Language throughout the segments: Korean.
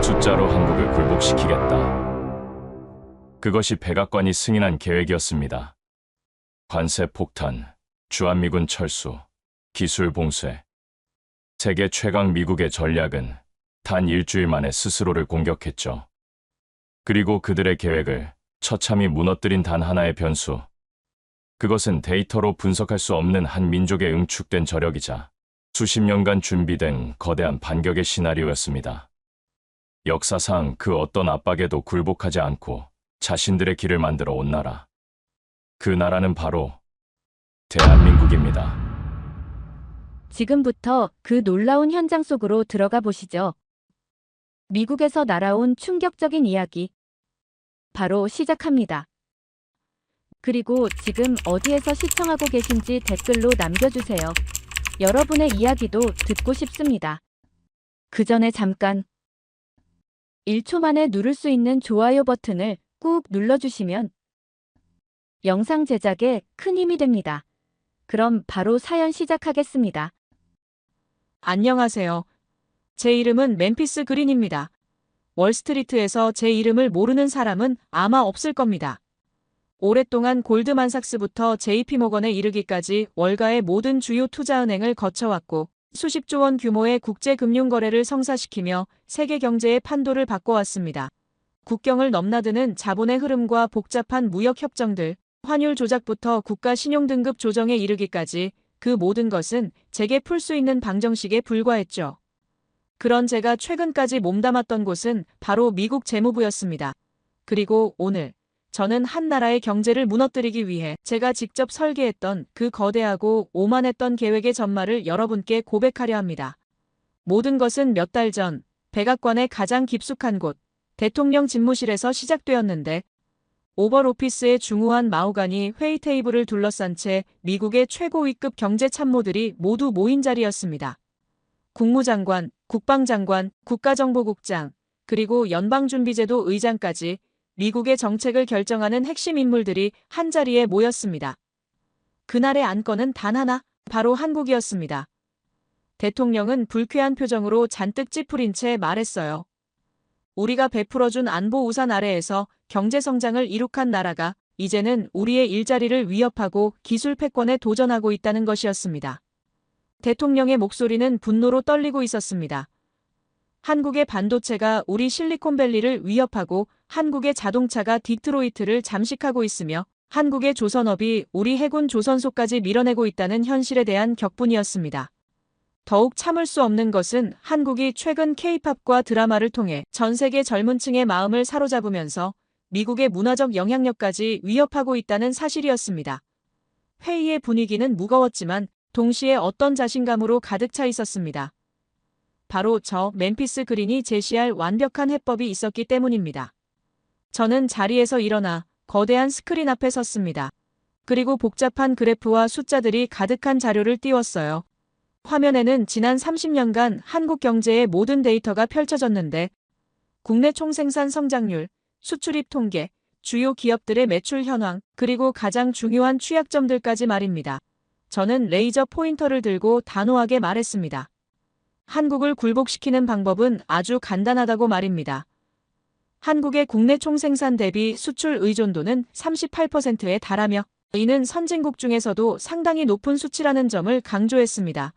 숫자로 한국을 굴복시키겠다. 그것이 백악관이 승인한 계획이었습니다. 관세 폭탄, 주한미군 철수, 기술 봉쇄. 세계 최강 미국의 전략은 단 일주일 만에 스스로를 공격했죠. 그리고 그들의 계획을 처참히 무너뜨린 단 하나의 변수. 그것은 데이터로 분석할 수 없는 한 민족의 응축된 저력이자 수십 년간 준비된 거대한 반격의 시나리오였습니다. 역사상 그 어떤 압박에도 굴복하지 않고 자신들의 길을 만들어 온 나라. 그 나라는 바로 대한민국입니다. 지금부터 그 놀라운 현장 속으로 들어가 보시죠. 미국에서 날아온 충격적인 이야기. 바로 시작합니다. 그리고 지금 어디에서 시청하고 계신지 댓글로 남겨주세요. 여러분의 이야기도 듣고 싶습니다. 그 전에 잠깐 1초 만에 누를 수 있는 좋아요 버튼을 꾹 눌러주시면 영상 제작에 큰 힘이 됩니다. 그럼 바로 사연 시작하겠습니다. 안녕하세요. 제 이름은 멤피스 그린입니다. 월스트리트에서 제 이름을 모르는 사람은 아마 없을 겁니다. 오랫동안 골드만삭스부터 JP모건에 이르기까지 월가의 모든 주요 투자은행을 거쳐왔고 수십조 원 규모의 국제금융거래를 성사시키며 세계 경제의 판도를 바꿔왔습니다. 국경을 넘나드는 자본의 흐름과 복잡한 무역 협정들, 환율 조작부터 국가 신용등급 조정에 이르기까지 그 모든 것은 제게 풀 수 있는 방정식에 불과했죠. 그런 제가 최근까지 몸담았던 곳은 바로 미국 재무부였습니다. 그리고 오늘 저는 한 나라의 경제를 무너뜨리기 위해 제가 직접 설계했던 그 거대하고 오만했던 계획의 전말을 여러분께 고백하려 합니다. 모든 것은 몇 달 전 백악관의 가장 깊숙한 곳, 대통령 집무실에서 시작되었는데 오벌 오피스의 중후한 마호가니 회의 테이블을 둘러싼 채 미국의 최고위급 경제참모들이 모두 모인 자리였습니다. 국무장관, 국방장관, 국가정보국장, 그리고 연방준비제도 의장까지 미국의 정책을 결정하는 핵심 인물들이 한자리에 모였습니다. 그날의 안건은 단 하나, 바로 한국이었습니다. 대통령은 불쾌한 표정으로 잔뜩 찌푸린 채 말했어요. 우리가 베풀어준 안보 우산 아래에서 경제성장을 이룩한 나라가 이제는 우리의 일자리를 위협하고 기술 패권에 도전하고 있다는 것이었습니다. 대통령의 목소리는 분노로 떨리고 있었습니다. 한국의 반도체가 우리 실리콘밸리를 위협하고 한국의 자동차가 디트로이트를 잠식하고 있으며 한국의 조선업이 우리 해군 조선소까지 밀어내고 있다는 현실에 대한 격분이었습니다. 더욱 참을 수 없는 것은 한국이 최근 K-팝과 드라마를 통해 전 세계 젊은 층의 마음을 사로잡으면서 미국의 문화적 영향력까지 위협하고 있다는 사실이었습니다. 회의의 분위기는 무거웠지만 동시에 어떤 자신감으로 가득 차 있었습니다. 바로 저 멤피스 그린이 제시할 완벽한 해법이 있었기 때문입니다. 저는 자리에서 일어나 거대한 스크린 앞에 섰습니다. 그리고 복잡한 그래프와 숫자들이 가득한 자료를 띄웠어요. 화면에는 지난 30년간 한국 경제의 모든 데이터가 펼쳐졌는데 국내 총생산 성장률, 수출입 통계, 주요 기업들의 매출 현황, 그리고 가장 중요한 취약점들까지 말입니다. 저는 레이저 포인터를 들고 단호하게 말했습니다. 한국을 굴복시키는 방법은 아주 간단하다고 말입니다. 한국의 국내 총생산 대비 수출 의존도는 38%에 달하며 이는 선진국 중에서도 상당히 높은 수치라는 점을 강조했습니다.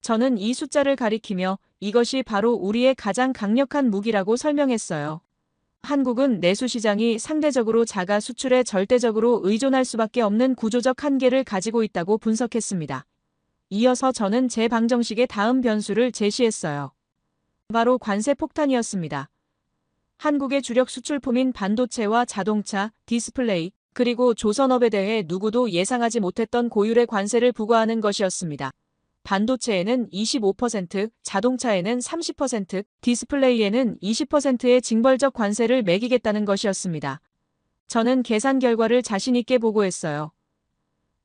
저는 이 숫자를 가리키며 이것이 바로 우리의 가장 강력한 무기라고 설명했어요. 한국은 내수 시장이 상대적으로 작아 수출에 절대적으로 의존할 수밖에 없는 구조적 한계를 가지고 있다고 분석했습니다. 이어서 저는 제 방정식의 다음 변수를 제시했어요. 바로 관세 폭탄이었습니다. 한국의 주력 수출품인 반도체와 자동차, 디스플레이, 그리고 조선업에 대해 누구도 예상하지 못했던 고율의 관세를 부과하는 것이었습니다. 반도체에는 25%, 자동차에는 30%, 디스플레이에는 20%의 징벌적 관세를 매기겠다는 것이었습니다. 저는 계산 결과를 자신있게 보고했어요.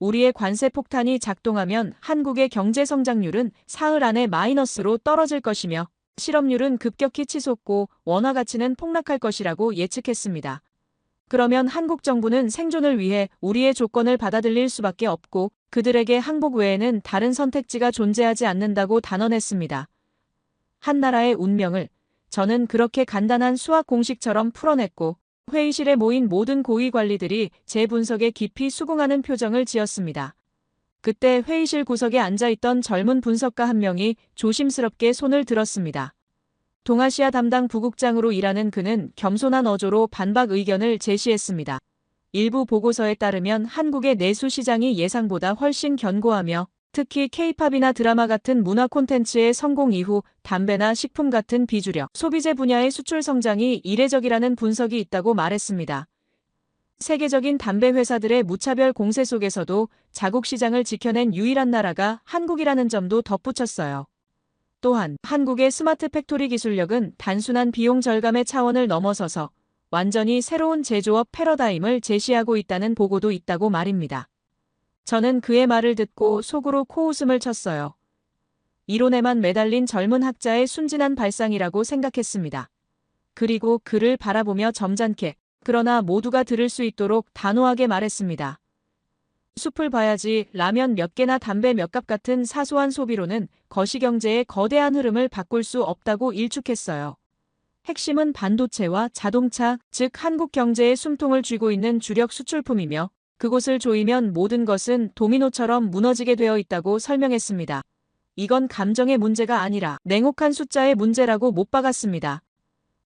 우리의 관세 폭탄이 작동하면 한국의 경제 성장률은 사흘 안에 마이너스로 떨어질 것이며 실업률은 급격히 치솟고 원화 가치는 폭락할 것이라고 예측했습니다. 그러면 한국 정부는 생존을 위해 우리의 조건을 받아들일 수밖에 없고 그들에게 항복 외에는 다른 선택지가 존재하지 않는다고 단언했습니다. 한 나라의 운명을 저는 그렇게 간단한 수학 공식처럼 풀어냈고 회의실에 모인 모든 고위 관리들이 제 분석에 깊이 수긍하는 표정을 지었습니다. 그때 회의실 구석에 앉아있던 젊은 분석가 한 명이 조심스럽게 손을 들었습니다. 동아시아 담당 부국장으로 일하는 그는 겸손한 어조로 반박 의견을 제시했습니다. 일부 보고서에 따르면 한국의 내수 시장이 예상보다 훨씬 견고하며 특히 K-팝이나 드라마 같은 문화 콘텐츠의 성공 이후 담배나 식품 같은 비주력 소비재 분야의 수출 성장이 이례적이라는 분석이 있다고 말했습니다. 세계적인 담배 회사들의 무차별 공세 속에서도 자국 시장을 지켜낸 유일한 나라가 한국이라는 점도 덧붙였어요. 또한 한국의 스마트 팩토리 기술력은 단순한 비용 절감의 차원을 넘어서서 완전히 새로운 제조업 패러다임을 제시하고 있다는 보고도 있다고 말입니다. 저는 그의 말을 듣고 속으로 코웃음을 쳤어요. 이론에만 매달린 젊은 학자의 순진한 발상이라고 생각했습니다. 그리고 그를 바라보며 점잖게 그러나 모두가 들을 수 있도록 단호하게 말했습니다. 숲을 봐야지 라면 몇 개나 담배 몇 갑 같은 사소한 소비로는 거시경제의 거대한 흐름을 바꿀 수 없다고 일축했어요. 핵심은 반도체와 자동차, 즉 한국 경제의 숨통을 쥐고 있는 주력 수출품이며 그곳을 조이면 모든 것은 도미노처럼 무너지게 되어 있다고 설명했습니다. 이건 감정의 문제가 아니라 냉혹한 숫자의 문제라고 못 박았습니다.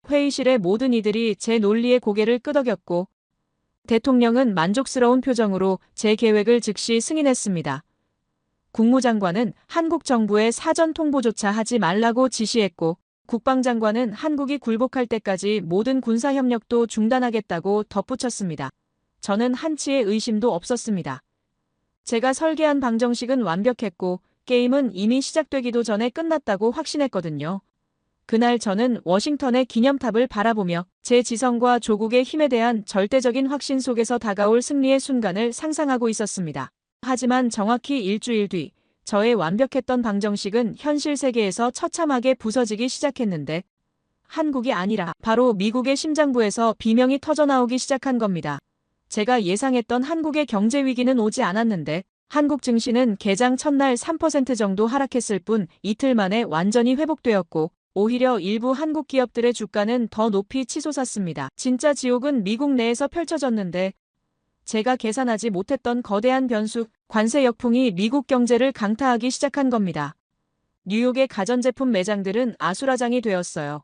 회의실의 모든 이들이 제 논리에 고개를 끄덕였고 대통령은 만족스러운 표정으로 제 계획을 즉시 승인했습니다. 국무장관은 한국 정부에 사전 통보조차 하지 말라고 지시했고 국방장관은 한국이 굴복할 때까지 모든 군사협력도 중단하겠다고 덧붙였습니다. 저는 한치의 의심도 없었습니다. 제가 설계한 방정식은 완벽했고 게임은 이미 시작되기도 전에 끝났다고 확신했거든요. 그날 저는 워싱턴의 기념탑을 바라보며 제 지성과 조국의 힘에 대한 절대적인 확신 속에서 다가올 승리의 순간을 상상하고 있었습니다. 하지만 정확히 일주일 뒤 저의 완벽했던 방정식은 현실 세계에서 처참하게 부서지기 시작했는데 한국이 아니라 바로 미국의 심장부에서 비명이 터져나오기 시작한 겁니다. 제가 예상했던 한국의 경제 위기는 오지 않았는데 한국 증시는 개장 첫날 3% 정도 하락했을 뿐 이틀 만에 완전히 회복되었고 오히려 일부 한국 기업들의 주가는 더 높이 치솟았습니다. 진짜 지옥은 미국 내에서 펼쳐졌는데 제가 계산하지 못했던 거대한 변수, 관세 역풍이 미국 경제를 강타하기 시작한 겁니다. 뉴욕의 가전제품 매장들은 아수라장이 되었어요.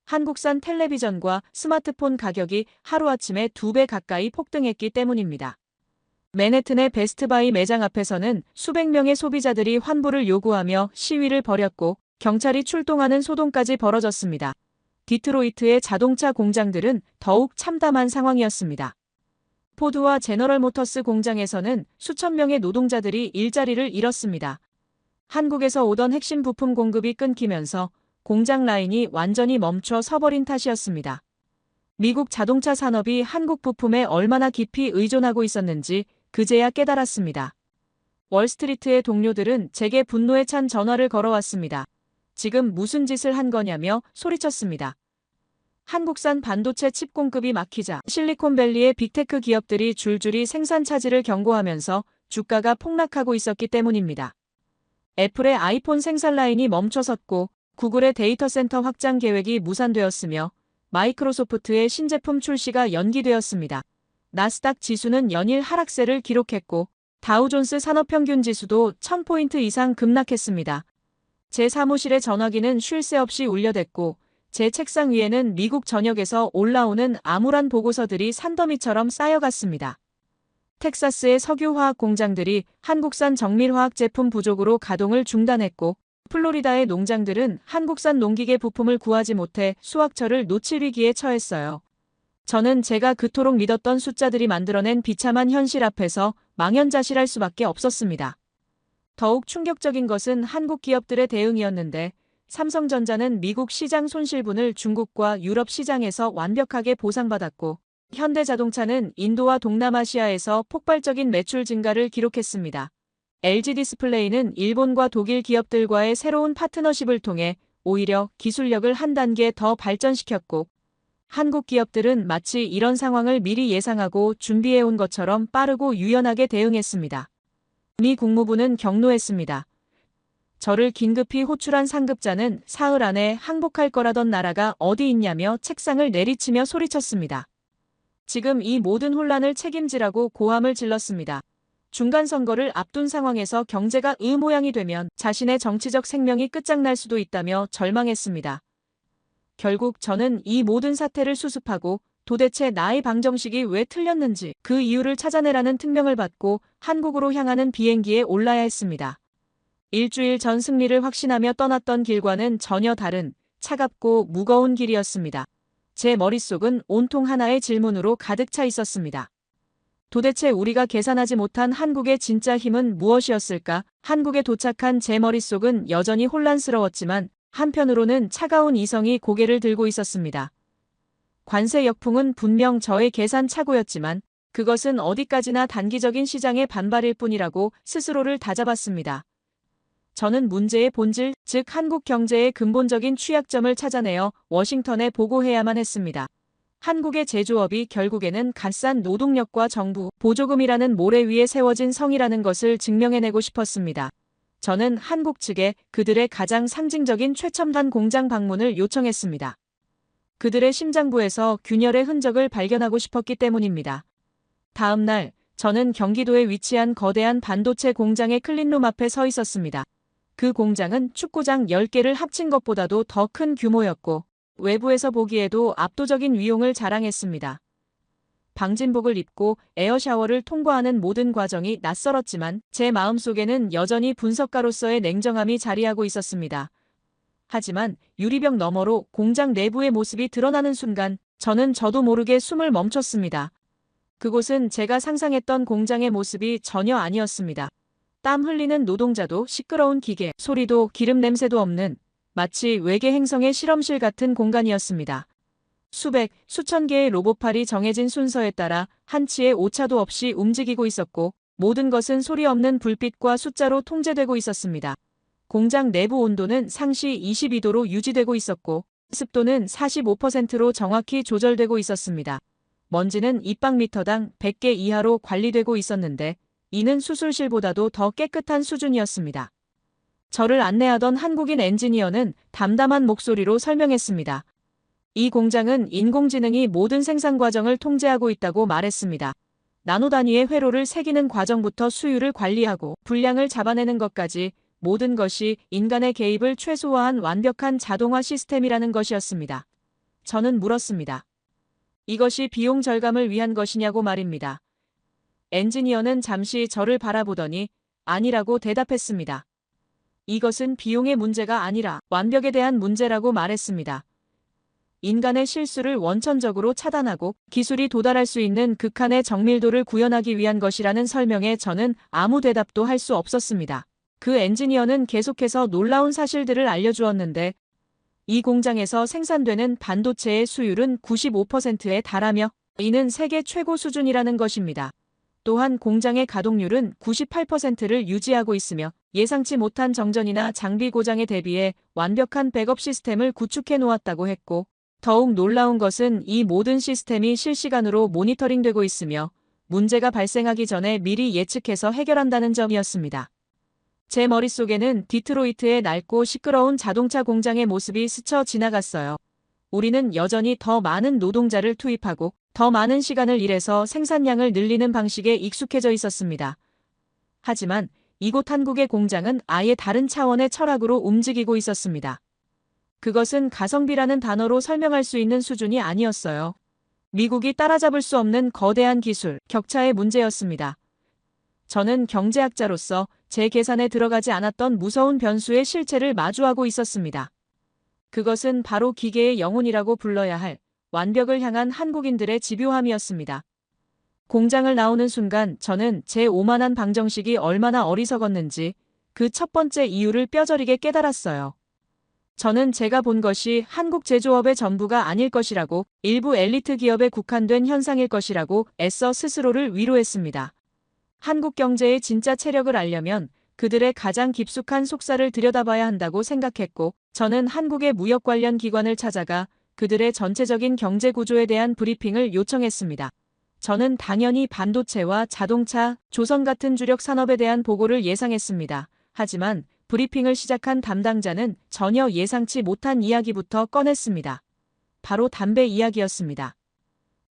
한국산 텔레비전과 스마트폰 가격이 하루아침에 2배 가까이 폭등했기 때문입니다. 맨해튼의 베스트바이 매장 앞에서는 수백 명의 소비자들이 환불을 요구하며 시위를 벌였고 경찰이 출동하는 소동까지 벌어졌습니다. 디트로이트의 자동차 공장들은 더욱 참담한 상황이었습니다. 포드와 제너럴모터스 공장에서는 수천 명의 노동자들이 일자리를 잃었습니다. 한국에서 오던 핵심 부품 공급이 끊기면서 공장 라인이 완전히 멈춰 서버린 탓이었습니다. 미국 자동차 산업이 한국 부품에 얼마나 깊이 의존하고 있었는지 그제야 깨달았습니다. 월스트리트의 동료들은 제게 분노에 찬 전화를 걸어왔습니다. 지금 무슨 짓을 한 거냐며 소리쳤습니다. 한국산 반도체 칩 공급이 막히자 실리콘밸리의 빅테크 기업들이 줄줄이 생산 차질을 경고하면서 주가가 폭락하고 있었기 때문입니다. 애플의 아이폰 생산 라인이 멈춰섰고 구글의 데이터 센터 확장 계획이 무산되었으며 마이크로소프트의 신제품 출시가 연기되었습니다. 나스닥 지수는 연일 하락세를 기록했고 다우존스 산업평균 지수도 1000포인트 이상 급락했습니다. 제 사무실의 전화기는 쉴 새 없이 울려댔고 제 책상 위에는 미국 전역에서 올라오는 암울한 보고서들이 산더미처럼 쌓여갔습니다. 텍사스의 석유화학 공장들이 한국산 정밀화학 제품 부족으로 가동을 중단했고 플로리다의 농장들은 한국산 농기계 부품을 구하지 못해 수확철을 놓칠 위기에 처했어요. 저는 제가 그토록 믿었던 숫자들이 만들어낸 비참한 현실 앞에서 망연자실할 수밖에 없었습니다. 더욱 충격적인 것은 한국 기업들의 대응이었는데 삼성전자는 미국 시장 손실분을 중국과 유럽 시장에서 완벽하게 보상받았고 현대자동차는 인도와 동남아시아에서 폭발적인 매출 증가를 기록했습니다. LG디스플레이는 일본과 독일 기업들과의 새로운 파트너십을 통해 오히려 기술력을 한 단계 더 발전시켰고 한국 기업들은 마치 이런 상황을 미리 예상하고 준비해온 것처럼 빠르고 유연하게 대응했습니다. 미 국무부는 경로했습니다. 저를 긴급히 호출한 상급자는 사흘 안에 항복할 거라던 나라가 어디 있냐며 책상을 내리치며 소리쳤습니다. 지금 이 모든 혼란을 책임지라고 고함을 질렀습니다. 중간 선거를 앞둔 상황에서 경제가 이 모양이 되면 자신의 정치적 생명이 끝장날 수도 있다며 절망했습니다. 결국 저는 이 모든 사태를 수습하고 도대체 나의 방정식이 왜 틀렸는지 그 이유를 찾아내라는 특명을 받고 한국으로 향하는 비행기에 올라야 했습니다. 일주일 전 승리를 확신하며 떠났던 길과는 전혀 다른 차갑고 무거운 길이었습니다. 제 머릿속은 온통 하나의 질문으로 가득 차 있었습니다. 도대체 우리가 계산하지 못한 한국의 진짜 힘은 무엇이었을까? 한국에 도착한 제 머릿속은 여전히 혼란스러웠지만 한편으로는 차가운 이성이 고개를 들고 있었습니다. 관세 역풍은 분명 저의 계산 착오였지만 그것은 어디까지나 단기적인 시장의 반발일 뿐이라고 스스로를 다잡았습니다. 저는 문제의 본질, 즉 한국 경제의 근본적인 취약점을 찾아내어 워싱턴에 보고해야만 했습니다. 한국의 제조업이 결국에는 값싼 노동력과 정부, 보조금이라는 모래 위에 세워진 성이라는 것을 증명해내고 싶었습니다. 저는 한국 측에 그들의 가장 상징적인 최첨단 공장 방문을 요청했습니다. 그들의 심장부에서 균열의 흔적을 발견하고 싶었기 때문입니다. 다음 날, 저는 경기도에 위치한 거대한 반도체 공장의 클린룸 앞에 서 있었습니다. 그 공장은 축구장 10개를 합친 것보다도 더 큰 규모였고 외부에서 보기에도 압도적인 위용을 자랑했습니다. 방진복을 입고 에어샤워를 통과하는 모든 과정이 낯설었지만 제 마음속에는 여전히 분석가로서의 냉정함이 자리하고 있었습니다. 하지만 유리벽 너머로 공장 내부의 모습이 드러나는 순간 저는 저도 모르게 숨을 멈췄습니다. 그곳은 제가 상상했던 공장의 모습이 전혀 아니었습니다. 땀 흘리는 노동자도 시끄러운 기계, 소리도 기름 냄새도 없는 마치 외계 행성의 실험실 같은 공간이었습니다. 수백, 수천 개의 로봇팔이 정해진 순서에 따라 한치의 오차도 없이 움직이고 있었고 모든 것은 소리 없는 불빛과 숫자로 통제되고 있었습니다. 공장 내부 온도는 상시 22도로 유지되고 있었고 습도는 45%로 정확히 조절되고 있었습니다. 먼지는 입방미터당 100개 이하로 관리되고 있었는데 이는 수술실보다도 더 깨끗한 수준이었습니다. 저를 안내하던 한국인 엔지니어는 담담한 목소리로 설명했습니다. 이 공장은 인공지능이 모든 생산 과정을 통제하고 있다고 말했습니다. 나노 단위의 회로를 새기는 과정부터 수율을 관리하고 분량을 잡아내는 것까지 모든 것이 인간의 개입을 최소화한 완벽한 자동화 시스템이라는 것이었습니다. 저는 물었습니다. 이것이 비용 절감을 위한 것이냐고 말입니다. 엔지니어는 잠시 저를 바라보더니 아니라고 대답했습니다. 이것은 비용의 문제가 아니라 완벽에 대한 문제라고 말했습니다. 인간의 실수를 원천적으로 차단하고 기술이 도달할 수 있는 극한의 정밀도를 구현하기 위한 것이라는 설명에 저는 아무 대답도 할 수 없었습니다. 그 엔지니어는 계속해서 놀라운 사실들을 알려주었는데 이 공장에서 생산되는 반도체의 수율은 95%에 달하며 이는 세계 최고 수준이라는 것입니다. 또한 공장의 가동률은 98%를 유지하고 있으며 예상치 못한 정전이나 장비 고장에 대비해 완벽한 백업 시스템을 구축해 놓았다고 했고 더욱 놀라운 것은 이 모든 시스템이 실시간으로 모니터링되고 있으며 문제가 발생하기 전에 미리 예측해서 해결한다는 점이었습니다. 제 머릿속에는 디트로이트의 낡고 시끄러운 자동차 공장의 모습이 스쳐 지나갔어요. 우리는 여전히 더 많은 노동자를 투입하고 더 많은 시간을 일해서 생산량을 늘리는 방식에 익숙해져 있었습니다. 하지만 이곳 한국의 공장은 아예 다른 차원의 철학으로 움직이고 있었습니다. 그것은 가성비라는 단어로 설명할 수 있는 수준이 아니었어요. 미국이 따라잡을 수 없는 거대한 기술, 격차의 문제였습니다. 저는 경제학자로서 제 계산에 들어가지 않았던 무서운 변수의 실체를 마주하고 있었습니다. 그것은 바로 기계의 영혼이라고 불러야 할 완벽을 향한 한국인들의 집요함이었습니다. 공장을 나오는 순간 저는 제 오만한 방정식이 얼마나 어리석었는지 그 첫 번째 이유를 뼈저리게 깨달았어요. 저는 제가 본 것이 한국 제조업의 전부가 아닐 것이라고 일부 엘리트 기업에 국한된 현상일 것이라고 애써 스스로를 위로했습니다. 한국 경제의 진짜 체력을 알려면 그들의 가장 깊숙한 속살을 들여다봐야 한다고 생각했고 저는 한국의 무역 관련 기관을 찾아가 그들의 전체적인 경제 구조에 대한 브리핑을 요청했습니다. 저는 당연히 반도체와 자동차, 조선 같은 주력 산업에 대한 보고를 예상했습니다. 하지만 브리핑을 시작한 담당자는 전혀 예상치 못한 이야기부터 꺼냈습니다. 바로 담배 이야기였습니다.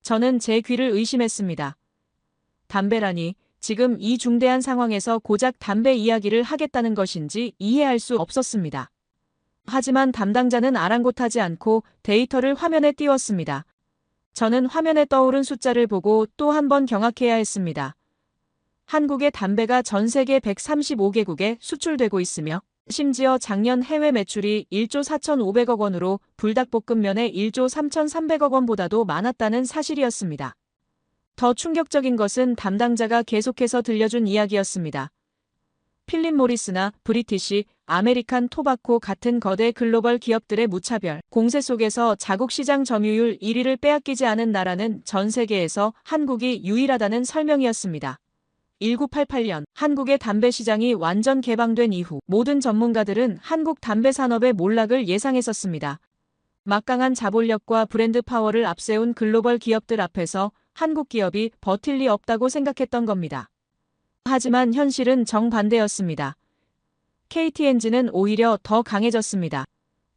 저는 제 귀를 의심했습니다. 담배라니 지금 이 중대한 상황에서 고작 담배 이야기를 하겠다는 것인지 이해할 수 없었습니다. 하지만 담당자는 아랑곳하지 않고 데이터를 화면에 띄웠습니다. 저는 화면에 떠오른 숫자를 보고 또 한 번 경악해야 했습니다. 한국의 담배가 전 세계 135개국에 수출되고 있으며 심지어 작년 해외 매출이 1조 4,500억 원으로 불닭볶음면의 1조 3,300억 원보다도 많았다는 사실이었습니다. 더 충격적인 것은 담당자가 계속해서 들려준 이야기였습니다. 필립 모리스나 브리티시, 아메리칸 토바코 같은 거대 글로벌 기업들의 무차별 공세 속에서 자국 시장 점유율 1위를 빼앗기지 않은 나라는 전 세계에서 한국이 유일하다는 설명이었습니다. 1988년 한국의 담배 시장이 완전 개방된 이후 모든 전문가들은 한국 담배 산업의 몰락을 예상했었습니다. 막강한 자본력과 브랜드 파워를 앞세운 글로벌 기업들 앞에서 한국 기업이 버틸 리 없다고 생각했던 겁니다. 하지만 현실은 정반대였습니다. KT&G는 오히려 더 강해졌습니다.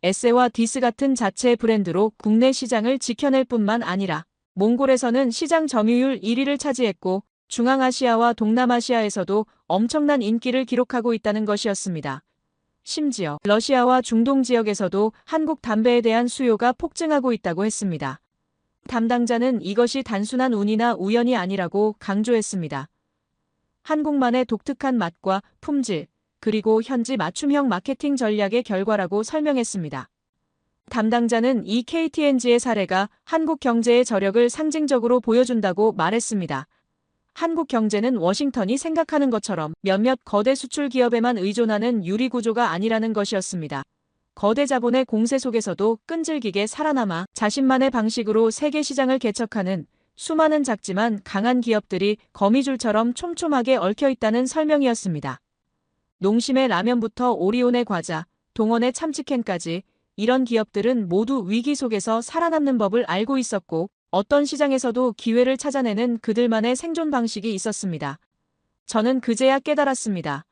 에세와 디스 같은 자체 브랜드로 국내 시장을 지켜낼 뿐만 아니라 몽골에서는 시장 점유율 1위를 차지했고 중앙아시아와 동남아시아에서도 엄청난 인기를 기록하고 있다는 것이었습니다. 심지어 러시아와 중동 지역에서도 한국 담배에 대한 수요가 폭증하고 있다고 했습니다. 담당자는 이것이 단순한 운이나 우연이 아니라고 강조했습니다. 한국만의 독특한 맛과 품질, 그리고 현지 맞춤형 마케팅 전략의 결과라고 설명했습니다. 담당자는 이 KT&G의 사례가 한국 경제의 저력을 상징적으로 보여준다고 말했습니다. 한국 경제는 워싱턴이 생각하는 것처럼 몇몇 거대 수출 기업에만 의존하는 유리 구조가 아니라는 것이었습니다. 거대 자본의 공세 속에서도 끈질기게 살아남아 자신만의 방식으로 세계 시장을 개척하는 수많은 작지만 강한 기업들이 거미줄처럼 촘촘하게 얽혀 있다는 설명이었습니다. 농심의 라면부터 오리온의 과자, 동원의 참치캔까지 이런 기업들은 모두 위기 속에서 살아남는 법을 알고 있었고 어떤 시장에서도 기회를 찾아내는 그들만의 생존 방식이 있었습니다. 저는 그제야 깨달았습니다.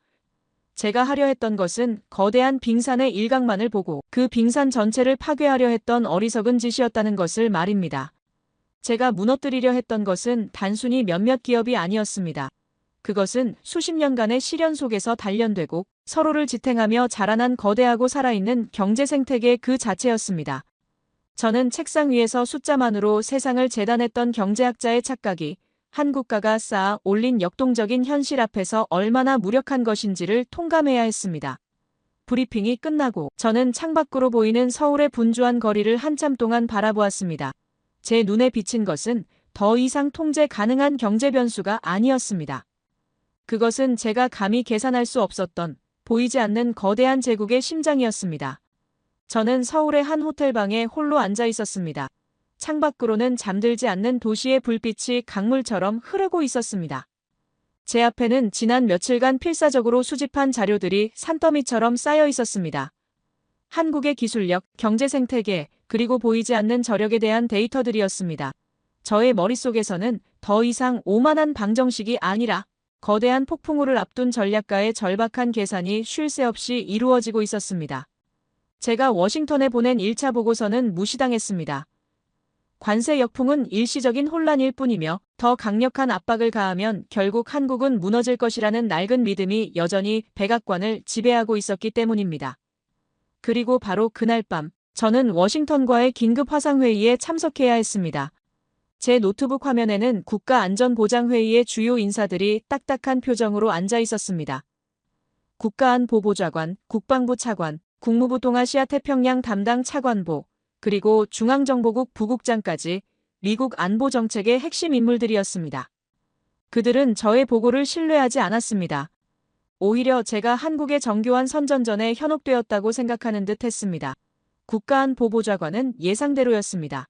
제가 하려 했던 것은 거대한 빙산의 일각만을 보고 그 빙산 전체를 파괴하려 했던 어리석은 짓이었다는 것을 말입니다. 제가 무너뜨리려 했던 것은 단순히 몇몇 기업이 아니었습니다. 그것은 수십 년간의 시련 속에서 단련되고 서로를 지탱하며 자라난 거대하고 살아있는 경제 생태계 그 자체였습니다. 저는 책상 위에서 숫자만으로 세상을 재단했던 경제학자의 착각이 한 국가가 쌓아 올린 역동적인 현실 앞에서 얼마나 무력한 것인지를 통감해야 했습니다. 브리핑이 끝나고 저는 창밖으로 보이는 서울의 분주한 거리를 한참 동안 바라보았습니다. 제 눈에 비친 것은 더 이상 통제 가능한 경제 변수가 아니었습니다. 그것은 제가 감히 계산할 수 없었던 보이지 않는 거대한 제국의 심장이었습니다. 저는 서울의 한 호텔방에 홀로 앉아 있었습니다. 창밖으로는 잠들지 않는 도시의 불빛이 강물처럼 흐르고 있었습니다. 제 앞에는 지난 며칠간 필사적으로 수집한 자료들이 산더미처럼 쌓여 있었습니다. 한국의 기술력, 경제 생태계, 그리고 보이지 않는 저력에 대한 데이터들이었습니다. 저의 머릿속에서는 더 이상 오만한 방정식이 아니라 거대한 폭풍우를 앞둔 전략가의 절박한 계산이 쉴 새 없이 이루어지고 있었습니다. 제가 워싱턴에 보낸 1차 보고서는 무시당했습니다. 관세 역풍은 일시적인 혼란일 뿐이며 더 강력한 압박을 가하면 결국 한국은 무너질 것이라는 낡은 믿음이 여전히 백악관을 지배하고 있었기 때문입니다. 그리고 바로 그날 밤, 저는 워싱턴과의 긴급 화상회의에 참석해야 했습니다. 제 노트북 화면에는 국가안전보장회의의 주요 인사들이 딱딱한 표정으로 앉아 있었습니다. 국가안보보좌관, 국방부 차관, 국무부 동아시아 태평양 담당 차관보, 그리고 중앙정보국 부국장까지 미국 안보정책의 핵심 인물들이었습니다. 그들은 저의 보고를 신뢰하지 않았습니다. 오히려 제가 한국의 정교한 선전전에 현혹되었다고 생각하는 듯 했습니다. 국가안보보좌관은 예상대로였습니다.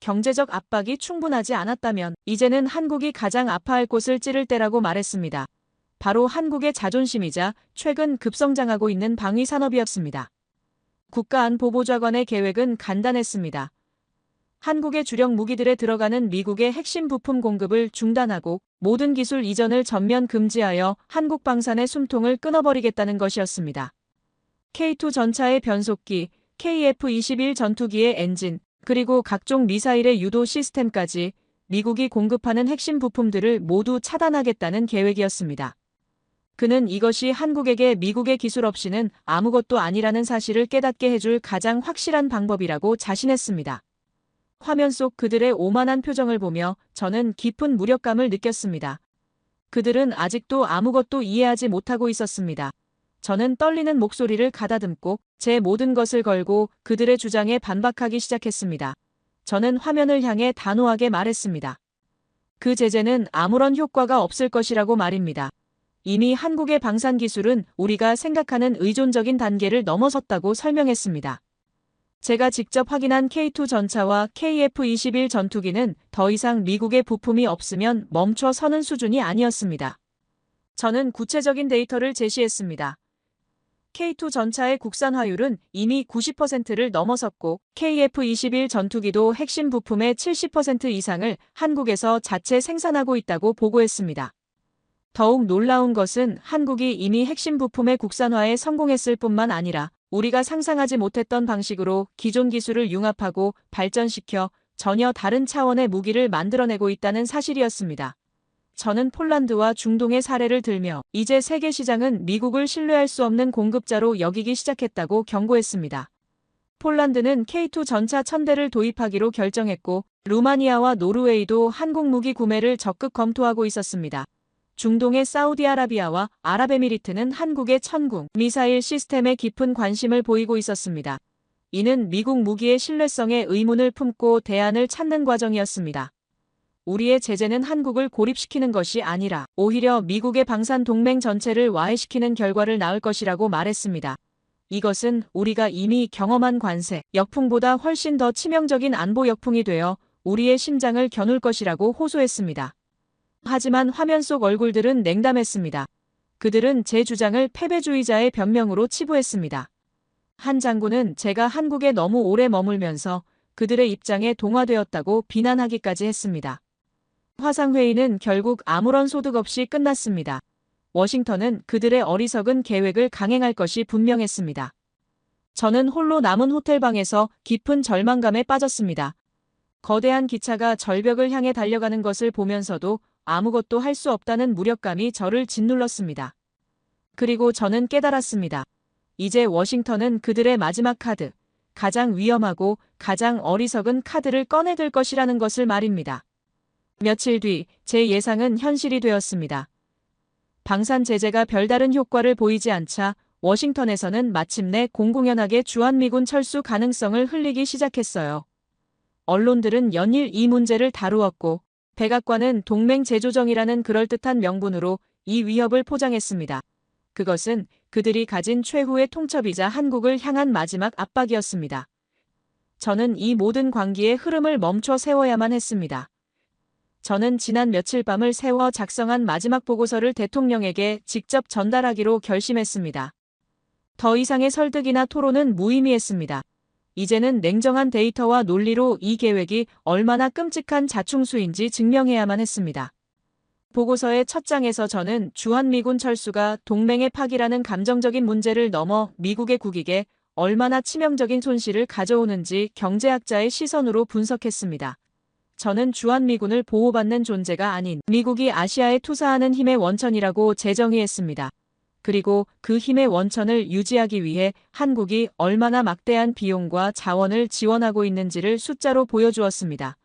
경제적 압박이 충분하지 않았다면 이제는 한국이 가장 아파할 곳을 찌를 때라고 말했습니다. 바로 한국의 자존심이자 최근 급성장하고 있는 방위 산업이었습니다. 국가안보보좌관의 계획은 간단했습니다. 한국의 주력 무기들에 들어가는 미국의 핵심 부품 공급을 중단하고 모든 기술 이전을 전면 금지하여 한국 방산의 숨통을 끊어버리겠다는 것이었습니다. K2 전차의 변속기, KF-21 전투기의 엔진, 그리고 각종 미사일의 유도 시스템까지 미국이 공급하는 핵심 부품들을 모두 차단하겠다는 계획이었습니다. 그는 이것이 한국에게 미국의 기술 없이는 아무것도 아니라는 사실을 깨닫게 해줄 가장 확실한 방법이라고 자신했습니다. 화면 속 그들의 오만한 표정을 보며 저는 깊은 무력감을 느꼈습니다. 그들은 아직도 아무것도 이해하지 못하고 있었습니다. 저는 떨리는 목소리를 가다듬고 제 모든 것을 걸고 그들의 주장에 반박하기 시작했습니다. 저는 화면을 향해 단호하게 말했습니다. 그 제재는 아무런 효과가 없을 것이라고 말입니다. 이미 한국의 방산 기술은 우리가 생각하는 의존적인 단계를 넘어섰다고 설명했습니다. 제가 직접 확인한 K2 전차와 KF-21 전투기는 더 이상 미국의 부품이 없으면 멈춰 서는 수준이 아니었습니다. 저는 구체적인 데이터를 제시했습니다. K2 전차의 국산화율은 이미 90%를 넘어섰고 KF-21 전투기도 핵심 부품의 70% 이상을 한국에서 자체 생산하고 있다고 보고했습니다. 더욱 놀라운 것은 한국이 이미 핵심 부품의 국산화에 성공했을 뿐만 아니라 우리가 상상하지 못했던 방식으로 기존 기술을 융합하고 발전시켜 전혀 다른 차원의 무기를 만들어내고 있다는 사실이었습니다. 저는 폴란드와 중동의 사례를 들며 이제 세계 시장은 미국을 신뢰할 수 없는 공급자로 여기기 시작했다고 경고했습니다. 폴란드는 K2 전차 1000대를 도입하기로 결정했고 루마니아와 노르웨이도 한국 무기 구매를 적극 검토하고 있었습니다. 중동의 사우디아라비아와 아랍에미리트는 한국의 천궁 미사일 시스템에 깊은 관심을 보이고 있었습니다. 이는 미국 무기의 신뢰성에 의문을 품고 대안을 찾는 과정이었습니다. 우리의 제재는 한국을 고립시키는 것이 아니라 오히려 미국의 방산 동맹 전체를 와해시키는 결과를 낳을 것이라고 말했습니다. 이것은 우리가 이미 경험한 관세, 역풍보다 훨씬 더 치명적인 안보 역풍이 되어 우리의 심장을 겨눌 것이라고 호소했습니다. 하지만 화면 속 얼굴들은 냉담했습니다. 그들은 제 주장을 패배주의자의 변명으로 치부했습니다. 한 장군은 제가 한국에 너무 오래 머물면서 그들의 입장에 동화되었다고 비난하기까지 했습니다. 화상회의는 결국 아무런 소득 없이 끝났습니다. 워싱턴은 그들의 어리석은 계획을 강행할 것이 분명했습니다. 저는 홀로 남은 호텔방에서 깊은 절망감에 빠졌습니다. 거대한 기차가 절벽을 향해 달려가는 것을 보면서도 아무것도 할 수 없다는 무력감이 저를 짓눌렀습니다. 그리고 저는 깨달았습니다. 이제 워싱턴은 그들의 마지막 카드, 가장 위험하고 가장 어리석은 카드를 꺼내들 것이라는 것을 말입니다. 며칠 뒤 제 예상은 현실이 되었습니다. 방산 제재가 별다른 효과를 보이지 않자 워싱턴에서는 마침내 공공연하게 주한미군 철수 가능성을 흘리기 시작했어요. 언론들은 연일 이 문제를 다루었고 백악관은 동맹 재조정이라는 그럴듯한 명분으로 이 위협을 포장했습니다. 그것은 그들이 가진 최후의 통첩이자 한국을 향한 마지막 압박이었습니다. 저는 이 모든 광기의 흐름을 멈춰 세워야만 했습니다. 저는 지난 며칠 밤을 새워 작성한 마지막 보고서를 대통령에게 직접 전달하기로 결심했습니다. 더 이상의 설득이나 토론은 무의미했습니다. 이제는 냉정한 데이터와 논리로 이 계획이 얼마나 끔찍한 자충수인지 증명해야만 했습니다. 보고서의 첫 장에서 저는 주한미군 철수가 동맹의 파기라는 감정적인 문제를 넘어 미국의 국익에 얼마나 치명적인 손실을 가져오는지 경제학자의 시선으로 분석했습니다. 저는 주한미군을 보호받는 존재가 아닌 미국이 아시아에 투사하는 힘의 원천이라고 재정의했습니다. 그리고 그 힘의 원천을 유지하기 위해 한국이 얼마나 막대한 비용과 자원을 지원하고 있는지를 숫자로 보여주었습니다.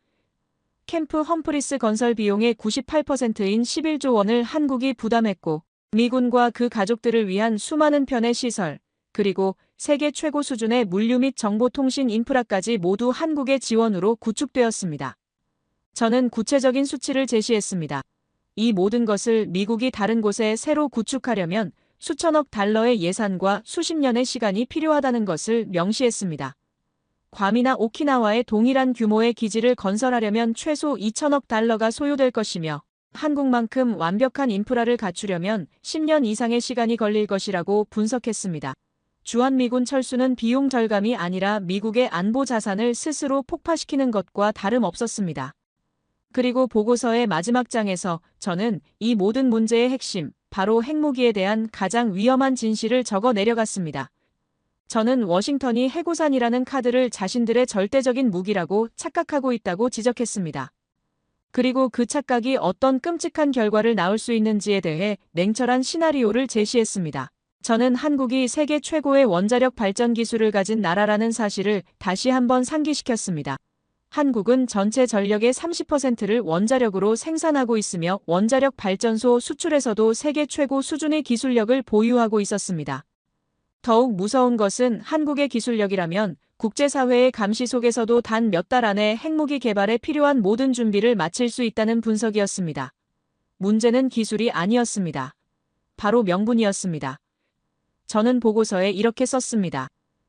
캠프 험프리스 건설 비용의 98%인 11조 원을 한국이 부담했고 미군과 그 가족들을 위한 수많은 편의 시설, 그리고 세계 최고 수준의 물류 및 정보통신 인프라까지 모두 한국의 지원으로 구축되었습니다. 저는 구체적인 수치를 제시했습니다. 이 모든 것을 미국이 다른 곳에 새로 구축하려면 수천억 달러의 예산과 수십 년의 시간이 필요하다는 것을 명시했습니다. 괌이나 오키나와의 동일한 규모의 기지를 건설하려면 최소 2천억 달러가 소요될 것이며 한국만큼 완벽한 인프라를 갖추려면 10년 이상의 시간이 걸릴 것이라고 분석했습니다. 주한미군 철수는 비용 절감이 아니라 미국의 안보 자산을 스스로 폭파시키는 것과 다름없었습니다. 그리고 보고서의 마지막 장에서 저는 이 모든 문제의 핵심, 바로 핵무기에 대한 가장 위험한 진실을 적어 내려갔습니다. 저는 워싱턴이 해고산이라는 카드를 자신들의 절대적인 무기라고 착각하고 있다고 지적했습니다. 그리고 그 착각이 어떤 끔찍한 결과를 낳을 수 있는지에 대해 냉철한 시나리오를 제시했습니다. 저는 한국이 세계 최고의 원자력 발전 기술을 가진 나라라는 사실을 다시 한번 상기시켰습니다. 한국은 전체 전력의 30%를 원자력으로 생산하고 있으며 원자력 발전소 수출에서도 세계 최고 수준의 기술력을 보유하고 있었습니다. 더욱 무서운 것은 한국의 기술력이라면 국제사회의 감시 속에서도 단 몇 달 안에 핵무기 개발에 필요한 모든 준비를 마칠 수 있다는 분석이었습니다. 문제는 기술이 아니었습니다. 바로 명분이었습니다. 저는 보고서에 이렇게 썼습니다.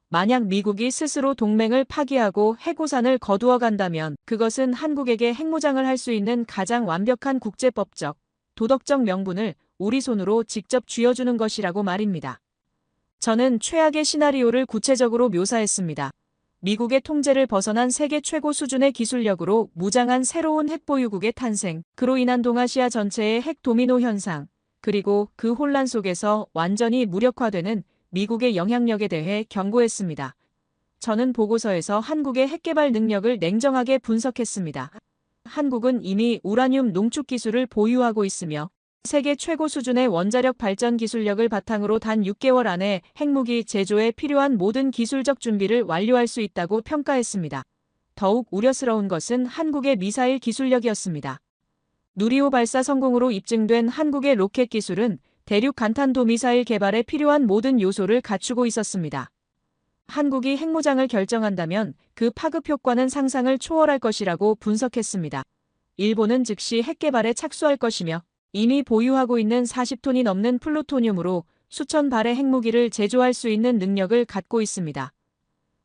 만약 미국이 스스로 동맹을 파기하고 해고산을 거두어 간다면 그것은 한국에게 핵무장을 할 수 있는 가장 완벽한 국제법적, 도덕적 명분을 우리 손으로 직접 쥐어주는 것이라고 말입니다. 저는 최악의 시나리오를 구체적으로 묘사했습니다. 미국의 통제를 벗어난 세계 최고 수준의 기술력으로 무장한 새로운 핵보유국의 탄생, 그로 인한 동아시아 전체의 핵 도미노 현상, 그리고 그 혼란 속에서 완전히 무력화되는 미국의 영향력에 대해 경고했습니다. 저는 보고서에서 한국의 핵개발 능력을 냉정하게 분석했습니다. 한국은 이미 우라늄 농축 기술을 보유하고 있으며 세계 최고 수준의 원자력 발전 기술력을 바탕으로 단 6개월 안에 핵무기 제조에 필요한 모든 기술적 준비를 완료할 수 있다고 평가했습니다. 더욱 우려스러운 것은 한국의 미사일 기술력이었습니다. 누리호 발사 성공으로 입증된 한국의 로켓 기술은 대륙 간탄도 미사일 개발에 필요한 모든 요소를 갖추고 있었습니다. 한국이 핵무장을 결정한다면 그 파급 효과는 상상을 초월할 것이라고 분석했습니다. 일본은 즉시 핵개발에 착수할 것이며 이미 보유하고 있는 40톤이 넘는 플루토늄으로 수천 발의 핵무기를 제조할 수 있는 능력을 갖고 있습니다.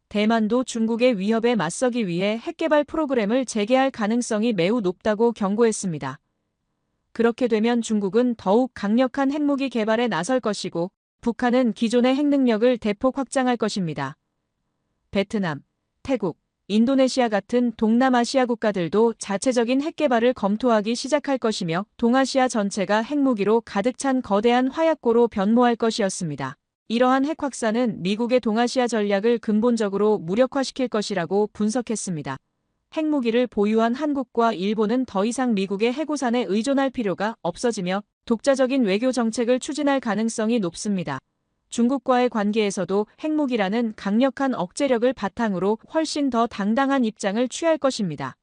대만도 중국의 위협에 맞서기 위해 핵개발 프로그램을 재개할 가능성이 매우 높다고 경고했습니다. 그렇게 되면 중국은 더욱 강력한 핵무기 개발에 나설 것이고 북한은 기존의 핵능력을 대폭 확장할 것입니다. 베트남, 태국, 인도네시아 같은 동남아시아 국가들도 자체적인 핵개발을 검토하기 시작할 것이며 동아시아 전체가 핵무기로 가득 찬 거대한 화약고로 변모할 것이었습니다. 이러한 핵 확산은 미국의 동아시아 전략을 근본적으로 무력화시킬 것이라고 분석했습니다. 핵무기를 보유한 한국과 일본은 더 이상 미국의 해고산에 의존할 필요가 없어지며 독자적인 외교 정책을 추진할 가능성이 높습니다. 중국과의 관계에서도 핵무기라는 강력한 억제력을 바탕으로 훨씬 더 당당한 입장을 취할 것입니다.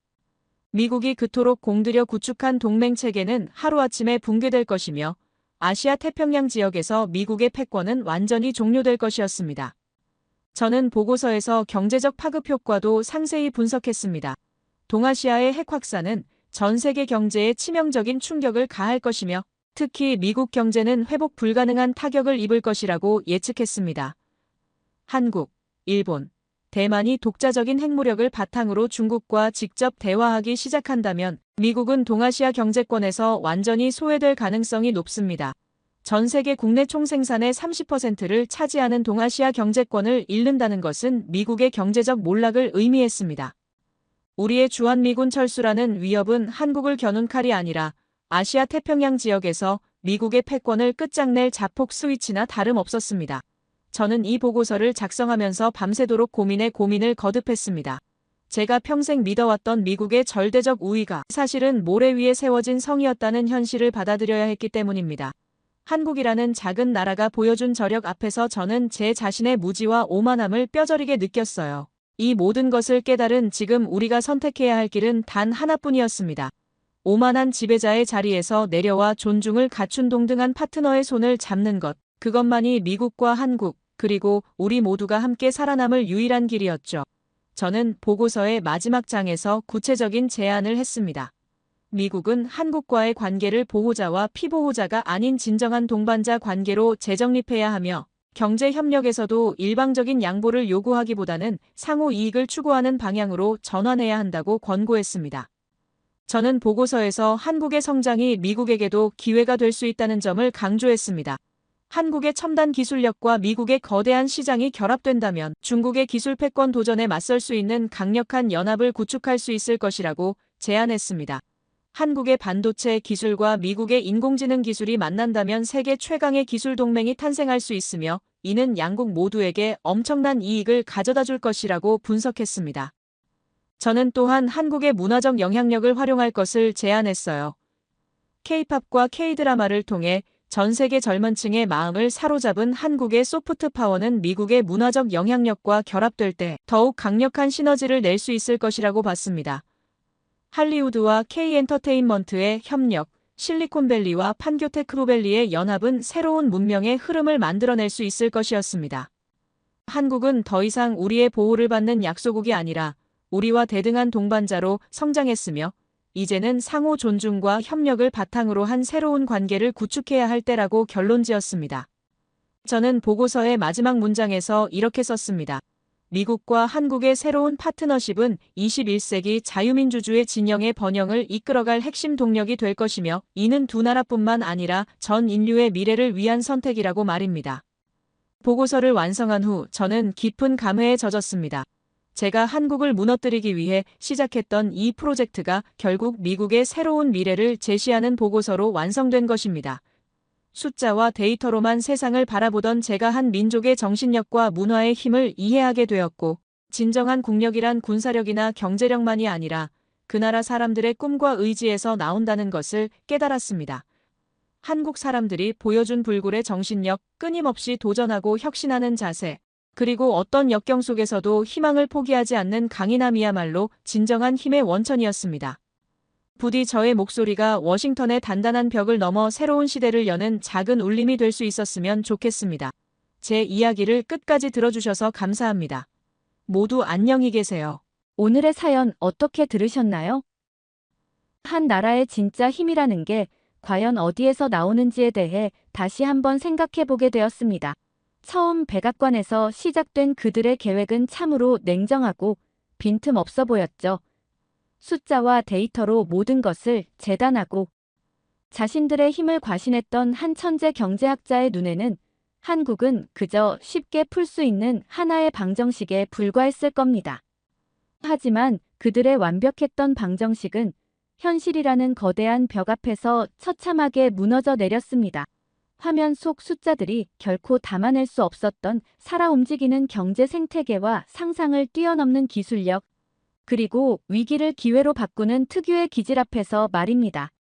미국이 그토록 공들여 구축한 동맹체계는 하루아침에 붕괴될 것이며 아시아 태평양 지역에서 미국의 패권은 완전히 종료될 것이었습니다. 저는 보고서에서 경제적 파급 효과도 상세히 분석했습니다. 동아시아의 핵 확산은 전 세계 경제에 치명적인 충격을 가할 것이며 특히 미국 경제는 회복 불가능한 타격을 입을 것이라고 예측했습니다. 한국, 일본, 대만이 독자적인 핵무력을 바탕으로 중국과 직접 대화하기 시작한다면 미국은 동아시아 경제권에서 완전히 소외될 가능성이 높습니다. 전 세계 국내 총생산의 30%를 차지하는 동아시아 경제권을 잃는다는 것은 미국의 경제적 몰락을 의미했습니다. 우리의 주한미군 철수라는 위협은 한국을 겨눈 칼이 아니라 아시아 태평양 지역에서 미국의 패권을 끝장낼 자폭 스위치나 다름없었습니다. 저는 이 보고서를 작성하면서 밤새도록 고민에 고민을 거듭했습니다. 제가 평생 믿어왔던 미국의 절대적 우위가 사실은 모래 위에 세워진 성이었다는 현실을 받아들여야 했기 때문입니다. 한국이라는 작은 나라가 보여준 저력 앞에서 저는 제 자신의 무지와 오만함을 뼈저리게 느꼈어요. 이 모든 것을 깨달은 지금 우리가 선택해야 할 길은 단 하나뿐이었습니다. 오만한 지배자의 자리에서 내려와 존중을 갖춘 동등한 파트너의 손을 잡는 것, 그것만이 미국과 한국, 그리고 우리 모두가 함께 살아남을 유일한 길이었죠. 저는 보고서의 마지막 장에서 구체적인 제안을 했습니다. 미국은 한국과의 관계를 보호자와 피보호자가 아닌 진정한 동반자 관계로 재정립해야 하며 경제 협력에서도 일방적인 양보를 요구하기보다는 상호 이익을 추구하는 방향으로 전환해야 한다고 권고했습니다. 저는 보고서에서 한국의 성장이 미국에게도 기회가 될 수 있다는 점을 강조했습니다. 한국의 첨단 기술력과 미국의 거대한 시장이 결합된다면 중국의 기술 패권 도전에 맞설 수 있는 강력한 연합을 구축할 수 있을 것이라고 제안했습니다. 한국의 반도체 기술과 미국의 인공지능 기술이 만난다면 세계 최강의 기술 동맹이 탄생할 수 있으며 이는 양국 모두에게 엄청난 이익을 가져다 줄 것이라고 분석했습니다. 저는 또한 한국의 문화적 영향력을 활용할 것을 제안했어요. K-팝과 K-드라마를 통해 전 세계 젊은 층의 마음을 사로잡은 한국의 소프트 파워는 미국의 문화적 영향력과 결합될 때 더욱 강력한 시너지를 낼 수 있을 것이라고 봤습니다. 할리우드와 K-엔터테인먼트의 협력, 실리콘밸리와 판교테크노밸리의 연합은 새로운 문명의 흐름을 만들어낼 수 있을 것이었습니다. 한국은 더 이상 우리의 보호를 받는 약소국이 아니라 우리와 대등한 동반자로 성장했으며 이제는 상호 존중과 협력을 바탕으로 한 새로운 관계를 구축해야 할 때라고 결론지었습니다. 저는 보고서의 마지막 문장에서 이렇게 썼습니다. 미국과 한국의 새로운 파트너십은 21세기 자유민주주의 진영의 번영을 이끌어갈 핵심 동력이 될 것이며 이는 두 나라뿐만 아니라 전 인류의 미래를 위한 선택이라고 말입니다. 보고서를 완성한 후 저는 깊은 감회에 젖었습니다. 제가 한국을 무너뜨리기 위해 시작했던 이 프로젝트가 결국 미국의 새로운 미래를 제시하는 보고서로 완성된 것입니다. 숫자와 데이터로만 세상을 바라보던 제가 한 민족의 정신력과 문화의 힘을 이해하게 되었고, 진정한 국력이란 군사력이나 경제력만이 아니라 그 나라 사람들의 꿈과 의지에서 나온다는 것을 깨달았습니다. 한국 사람들이 보여준 불굴의 정신력, 끊임없이 도전하고 혁신하는 자세, 그리고 어떤 역경 속에서도 희망을 포기하지 않는 강인함이야말로 진정한 힘의 원천이었습니다. 부디 저의 목소리가 워싱턴의 단단한 벽을 넘어 새로운 시대를 여는 작은 울림이 될 수 있었으면 좋겠습니다. 제 이야기를 끝까지 들어주셔서 감사합니다. 모두 안녕히 계세요. 오늘의 사연 어떻게 들으셨나요? 한 나라의 진짜 힘이라는 게 과연 어디에서 나오는지에 대해 다시 한번 생각해 보게 되었습니다. 처음 백악관에서 시작된 그들의 계획은 참으로 냉정하고 빈틈없어 보였죠. 숫자와 데이터로 모든 것을 재단하고 자신들의 힘을 과신했던 한 천재 경제학자의 눈에는 한국은 그저 쉽게 풀 수 있는 하나의 방정식에 불과했을 겁니다. 하지만 그들의 완벽했던 방정식은 현실이라는 거대한 벽 앞에서 처참하게 무너져 내렸습니다. 화면 속 숫자들이 결코 담아낼 수 없었던 살아 움직이는 경제 생태계와 상상을 뛰어넘는 기술력, 그리고 위기를 기회로 바꾸는 특유의 기질 앞에서 말입니다.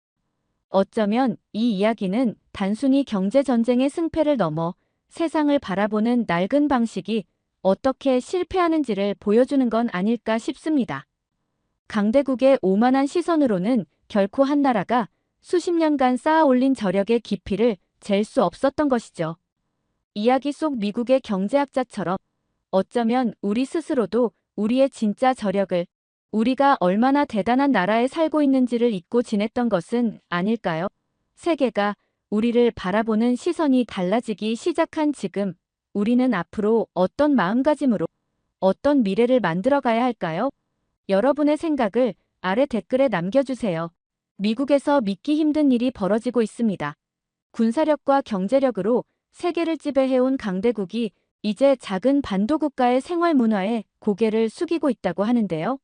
어쩌면 이 이야기는 단순히 경제 전쟁의 승패를 넘어 세상을 바라보는 낡은 방식이 어떻게 실패하는지를 보여주는 건 아닐까 싶습니다. 강대국의 오만한 시선으로는 결코 한 나라가 수십 년간 쌓아 올린 저력의 깊이를 잴 수 없었던 것이죠. 이야기 속 미국의 경제학자처럼 어쩌면 우리 스스로도 우리의 진짜 저력을, 우리가 얼마나 대단한 나라에 살고 있는지를 잊고 지냈던 것은 아닐까요? 세계가 우리를 바라보는 시선이 달라지기 시작한 지금, 우리는 앞으로 어떤 마음가짐으로 어떤 미래를 만들어가야 할까요? 여러분의 생각을 아래 댓글에 남겨주세요. 미국에서 믿기 힘든 일이 벌어지고 있습니다. 군사력과 경제력으로 세계를 지배해온 강대국이 이제 작은 반도 국가의 생활 문화에 고개를 숙이고 있다고 하는데요.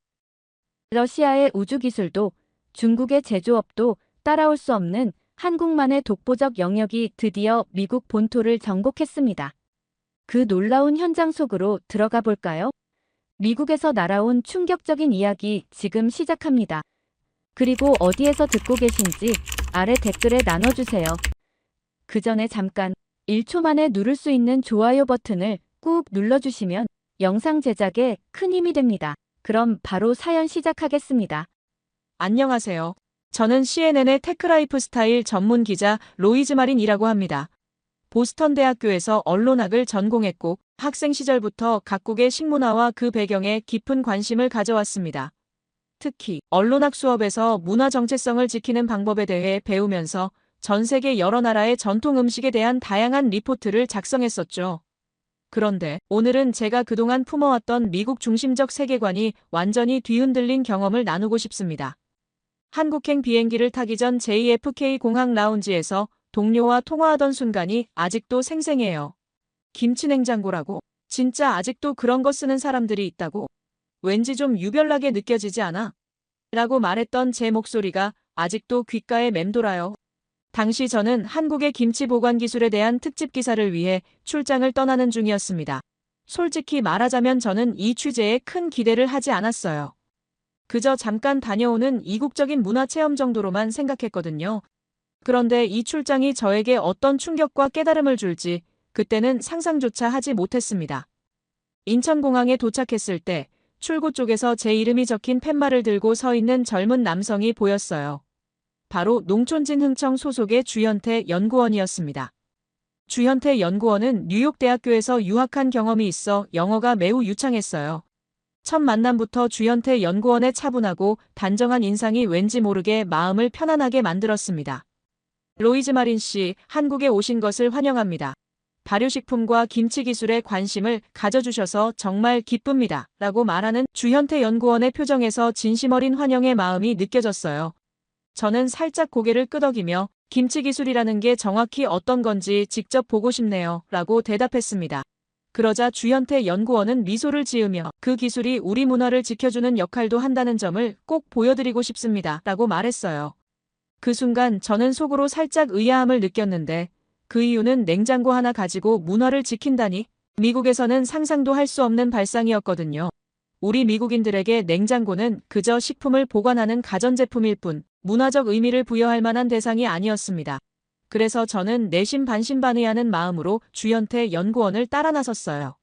러시아의 우주기술도 중국의 제조업도 따라올 수 없는 한국만의 독보적 영역이 드디어 미국 본토를 정복했습니다. 그 놀라운 현장 속으로 들어가 볼까요? 미국에서 날아온 충격적인 이야기 지금 시작합니다. 그리고 어디에서 듣고 계신지 아래 댓글에 나눠주세요. 그 전에 잠깐 1초 만에 누를 수 있는 좋아요 버튼을 꾹 눌러주시면 영상 제작에 큰 힘이 됩니다. 그럼 바로 사연 시작하겠습니다. 안녕하세요. 저는 CNN의 테크라이프 스타일 전문 기자 로이즈 마린이라고 합니다. 보스턴 대학교에서 언론학을 전공했고 학생 시절부터 각국의 식문화와 그 배경에 깊은 관심을 가져왔습니다. 특히 언론학 수업에서 문화 정체성을 지키는 방법에 대해 배우면서 전 세계 여러 나라의 전통 음식에 대한 다양한 리포트를 작성했었죠. 그런데 오늘은 제가 그동안 품어왔던 미국 중심적 세계관이 완전히 뒤흔들린 경험을 나누고 싶습니다. 한국행 비행기를 타기 전 JFK 공항 라운지에서 동료와 통화하던 순간이 아직도 생생해요. 김치냉장고라고? 진짜 아직도 그런 거 쓰는 사람들이 있다고? 왠지 좀 유별나게 느껴지지 않아? 라고 말했던 제 목소리가 아직도 귓가에 맴돌아요. 당시 저는 한국의 김치 보관 기술에 대한 특집 기사를 위해 출장을 떠나는 중이었습니다. 솔직히 말하자면 저는 이 취재에 큰 기대를 하지 않았어요. 그저 잠깐 다녀오는 이국적인 문화 체험 정도로만 생각했거든요. 그런데 이 출장이 저에게 어떤 충격과 깨달음을 줄지 그때는 상상조차 하지 못했습니다. 인천공항에 도착했을 때 출구 쪽에서 제 이름이 적힌 팻말을 들고 서 있는 젊은 남성이 보였어요. 바로 농촌진흥청 소속의 주현태 연구원이었습니다. 주현태 연구원은 뉴욕대학교에서 유학한 경험이 있어 영어가 매우 유창했어요. 첫 만남부터 주현태 연구원의 차분하고 단정한 인상이 왠지 모르게 마음을 편안하게 만들었습니다. 로이즈 마린 씨, 한국에 오신 것을 환영합니다. 발효식품과 김치 기술에 관심을 가져주셔서 정말 기쁩니다. 라고 말하는 주현태 연구원의 표정에서 진심 어린 환영의 마음이 느껴졌어요. 저는 살짝 고개를 끄덕이며 김치 기술이라는 게 정확히 어떤 건지 직접 보고 싶네요. 라고 대답했습니다. 그러자 주현태 연구원은 미소를 지으며 그 기술이 우리 문화를 지켜주는 역할도 한다는 점을 꼭 보여드리고 싶습니다. 라고 말했어요. 그 순간 저는 속으로 살짝 의아함을 느꼈는데 그 이유는 냉장고 하나 가지고 문화를 지킨다니 미국에서는 상상도 할 수 없는 발상이었거든요. 우리 미국인들에게 냉장고는 그저 식품을 보관하는 가전제품일 뿐 문화적 의미를 부여할 만한 대상이 아니었습니다. 그래서 저는 내심 반신반의하는 마음으로 주현태 연구원을 따라 나섰어요.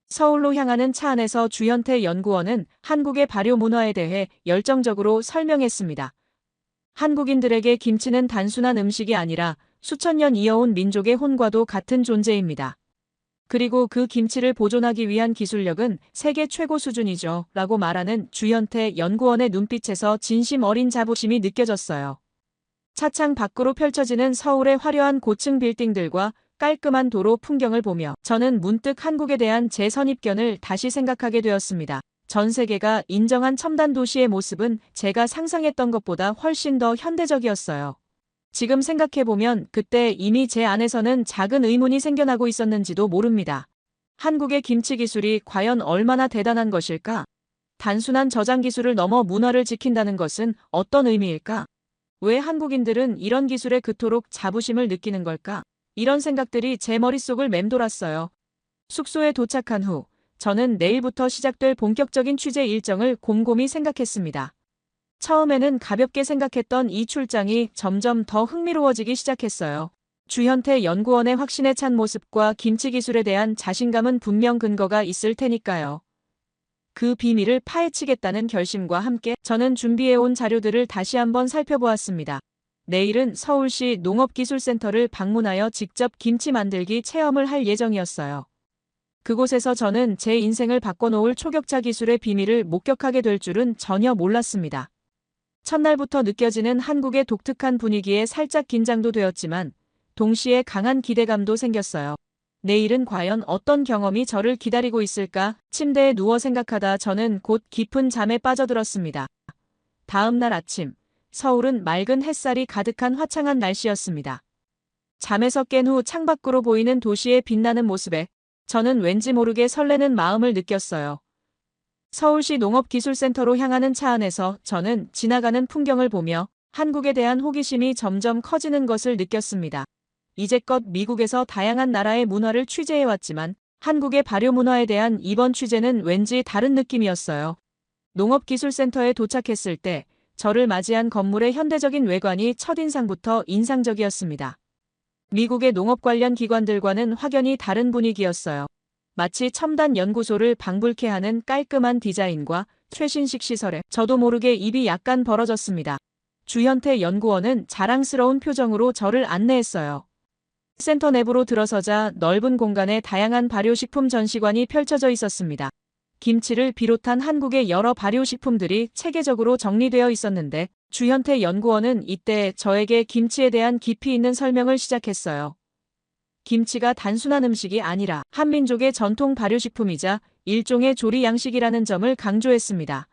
서울로 향하는 차 안에서 주현태 연구원은 한국의 발효 문화에 대해 열정적으로 설명했습니다. 한국인들에게 김치는 단순한 음식이 아니라 수천 년 이어온 민족의 혼과도 같은 존재입니다. 그리고 그 김치를 보존하기 위한 기술력은 세계 최고 수준이죠. 라고 말하는 주현태 연구원의 눈빛에서 진심 어린 자부심이 느껴졌어요. 차창 밖으로 펼쳐지는 서울의 화려한 고층 빌딩들과 깔끔한 도로 풍경을 보며 저는 문득 한국에 대한 제 선입견을 다시 생각하게 되었습니다. 전 세계가 인정한 첨단 도시의 모습은 제가 상상했던 것보다 훨씬 더 현대적이었어요. 지금 생각해보면 그때 이미 제 안에서는 작은 의문이 생겨나고 있었는지도 모릅니다. 한국의 김치 기술이 과연 얼마나 대단한 것일까? 단순한 저장 기술을 넘어 문화를 지킨다는 것은 어떤 의미일까? 왜 한국인들은 이런 기술에 그토록 자부심을 느끼는 걸까? 이런 생각들이 제 머릿속을 맴돌았어요. 숙소에 도착한 후 저는 내일부터 시작될 본격적인 취재 일정을 곰곰이 생각했습니다. 처음에는 가볍게 생각했던 이 출장이 점점 더 흥미로워지기 시작했어요. 주현태 연구원의 확신에 찬 모습과 김치 기술에 대한 자신감은 분명 근거가 있을 테니까요. 그 비밀을 파헤치겠다는 결심과 함께 저는 준비해온 자료들을 다시 한번 살펴보았습니다. 내일은 서울시 농업기술센터를 방문하여 직접 김치 만들기 체험을 할 예정이었어요. 그곳에서 저는 제 인생을 바꿔놓을 초격차 기술의 비밀을 목격하게 될 줄은 전혀 몰랐습니다. 첫날부터 느껴지는 한국의 독특한 분위기에 살짝 긴장도 되었지만 동시에 강한 기대감도 생겼어요. 내일은 과연 어떤 경험이 저를 기다리고 있을까? 침대에 누워 생각하다 저는 곧 깊은 잠에 빠져들었습니다. 다음 날 아침, 서울은 맑은 햇살이 가득한 화창한 날씨였습니다. 잠에서 깬 후 창밖으로 보이는 도시의 빛나는 모습에 저는 왠지 모르게 설레는 마음을 느꼈어요. 서울시 농업기술센터로 향하는 차 안에서 저는 지나가는 풍경을 보며 한국에 대한 호기심이 점점 커지는 것을 느꼈습니다. 이제껏 미국에서 다양한 나라의 문화를 취재해왔지만 한국의 발효 문화에 대한 이번 취재는 왠지 다른 느낌이었어요. 농업기술센터에 도착했을 때 저를 맞이한 건물의 현대적인 외관이 첫인상부터 인상적이었습니다. 미국의 농업 관련 기관들과는 확연히 다른 분위기였어요. 마치 첨단 연구소를 방불케 하는 깔끔한 디자인과 최신식 시설에 저도 모르게 입이 약간 벌어졌습니다. 주현태 연구원은 자랑스러운 표정으로 저를 안내했어요. 센터 내부로 들어서자 넓은 공간에 다양한 발효식품 전시관이 펼쳐져 있었습니다. 김치를 비롯한 한국의 여러 발효식품들이 체계적으로 정리되어 있었는데 주현태 연구원은 이때 저에게 김치에 대한 깊이 있는 설명을 시작했어요. 김치가 단순한 음식이 아니라 한민족의 전통 발효식품이자 일종의 조리 양식이라는 점을 강조했습니다.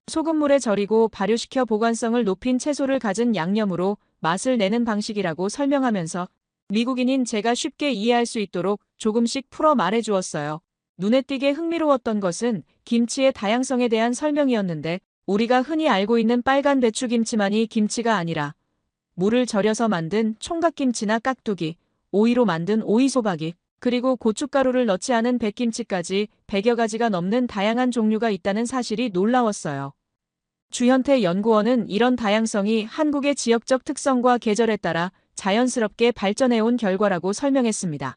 소금물에 절이고 발효시켜 보관성을 높인 채소를 가진 양념으로 맛을 내는 방식이라고 설명하면서 미국인인 제가 쉽게 이해할 수 있도록 조금씩 풀어 말해주었어요. 눈에 띄게 흥미로웠던 것은 김치의 다양성에 대한 설명이었는데 우리가 흔히 알고 있는 빨간 배추김치만이 김치가 아니라 물을 절여서 만든 총각김치나 깍두기, 오이로 만든 오이소박이, 그리고 고춧가루를 넣지 않은 백김치까지 100여 가지가 넘는 다양한 종류가 있다는 사실이 놀라웠어요. 주현태 연구원은 이런 다양성이 한국의 지역적 특성과 계절에 따라 자연스럽게 발전해온 결과라고 설명했습니다.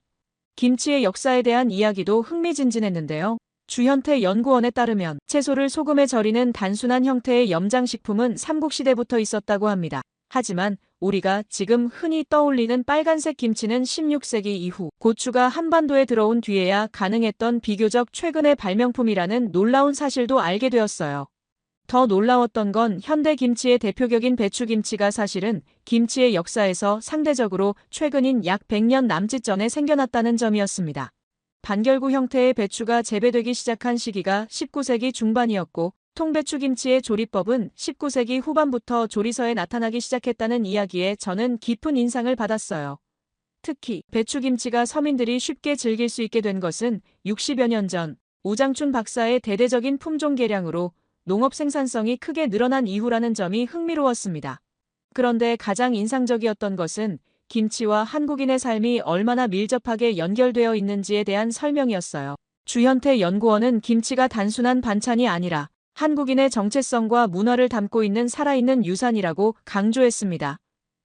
김치의 역사에 대한 이야기도 흥미진진했는데요. 주현태 연구원에 따르면 채소를 소금에 절이는 단순한 형태의 염장식품은 삼국시대부터 있었다고 합니다. 하지만 우리가 지금 흔히 떠올리는 빨간색 김치는 16세기 이후 고추가 한반도에 들어온 뒤에야 가능했던 비교적 최근의 발명품이라는 놀라운 사실도 알게 되었어요. 더 놀라웠던 건 현대 김치의 대표격인 배추김치가 사실은 김치의 역사에서 상대적으로 최근인 약 100년 남짓 전에 생겨났다는 점이었습니다. 반결구 형태의 배추가 재배되기 시작한 시기가 19세기 중반이었고 통배추김치의 조리법은 19세기 후반부터 조리서에 나타나기 시작했다는 이야기에 저는 깊은 인상을 받았어요. 특히 배추김치가 서민들이 쉽게 즐길 수 있게 된 것은 60여 년 전 우장춘 박사의 대대적인 품종 개량으로 농업 생산성이 크게 늘어난 이후라는 점이 흥미로웠습니다. 그런데 가장 인상적이었던 것은 김치와 한국인의 삶이 얼마나 밀접하게 연결되어 있는지에 대한 설명이었어요. 주현태 연구원은 김치가 단순한 반찬이 아니라 한국인의 정체성과 문화를 담고 있는 살아있는 유산이라고 강조했습니다.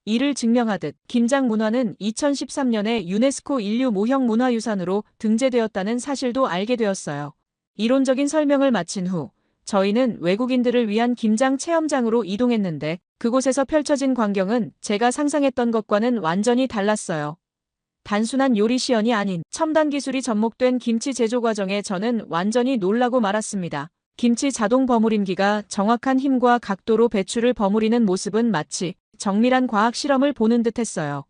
이를 증명하듯 김장 문화는 2013년에 유네스코 인류 모형 문화유산으로 등재되었다는 사실도 알게 되었어요. 이론적인 설명을 마친 후 저희는 외국인들을 위한 김장 체험장으로 이동했는데 그곳에서 펼쳐진 광경은 제가 상상했던 것과는 완전히 달랐어요. 단순한 요리 시연이 아닌 첨단 기술이 접목된 김치 제조 과정에 저는 완전히 놀라고 말았습니다. 김치 자동 버무림기가 정확한 힘과 각도로 배추를 버무리는 모습은 마치 정밀한 과학 실험을 보는 듯했어요.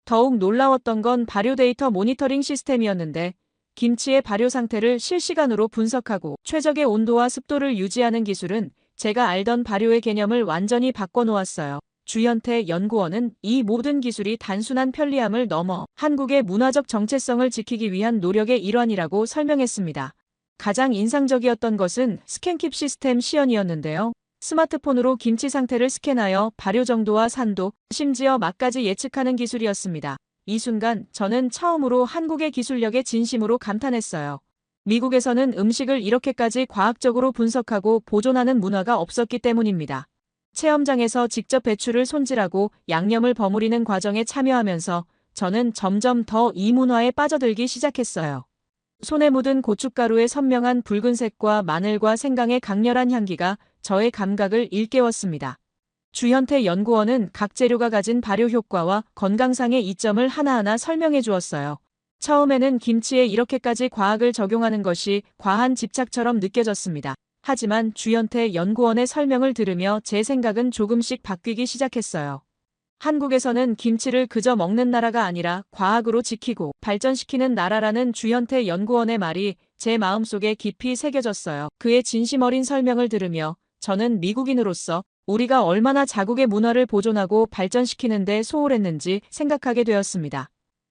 더욱 놀라웠던 건 발효 데이터 모니터링 시스템이었는데 김치의 발효 상태를 실시간으로 분석하고 최적의 온도와 습도를 유지하는 기술은 제가 알던 발효의 개념을 완전히 바꿔놓았어요. 주현태 연구원은 이 모든 기술이 단순한 편리함을 넘어 한국의 문화적 정체성을 지키기 위한 노력의 일환이라고 설명했습니다. 가장 인상적이었던 것은 스캔킵 시스템 시연이었는데요. 스마트폰으로 김치 상태를 스캔하여 발효 정도와 산도, 심지어 맛까지 예측하는 기술이었습니다. 이 순간 저는 처음으로 한국의 기술력에 진심으로 감탄했어요. 미국에서는 음식을 이렇게까지 과학적으로 분석하고 보존하는 문화가 없었기 때문입니다. 체험장에서 직접 배추를 손질하고 양념을 버무리는 과정에 참여하면서 저는 점점 더 이 문화에 빠져들기 시작했어요. 손에 묻은 고춧가루의 선명한 붉은색과 마늘과 생강의 강렬한 향기가 저의 감각을 일깨웠습니다. 주현태 연구원은 각 재료가 가진 발효 효과와 건강상의 이점을 하나하나 설명해 주었어요. 처음에는 김치에 이렇게까지 과학을 적용하는 것이 과한 집착처럼 느껴졌습니다. 하지만 주현태 연구원의 설명을 들으며 제 생각은 조금씩 바뀌기 시작했어요. 한국에서는 김치를 그저 먹는 나라가 아니라 과학으로 지키고 발전시키는 나라라는 주현태 연구원의 말이 제 마음속에 깊이 새겨졌어요. 그의 진심 어린 설명을 들으며 저는 미국인으로서 우리가 얼마나 자국의 문화를 보존하고 발전시키는 데 소홀했는지 생각하게 되었습니다.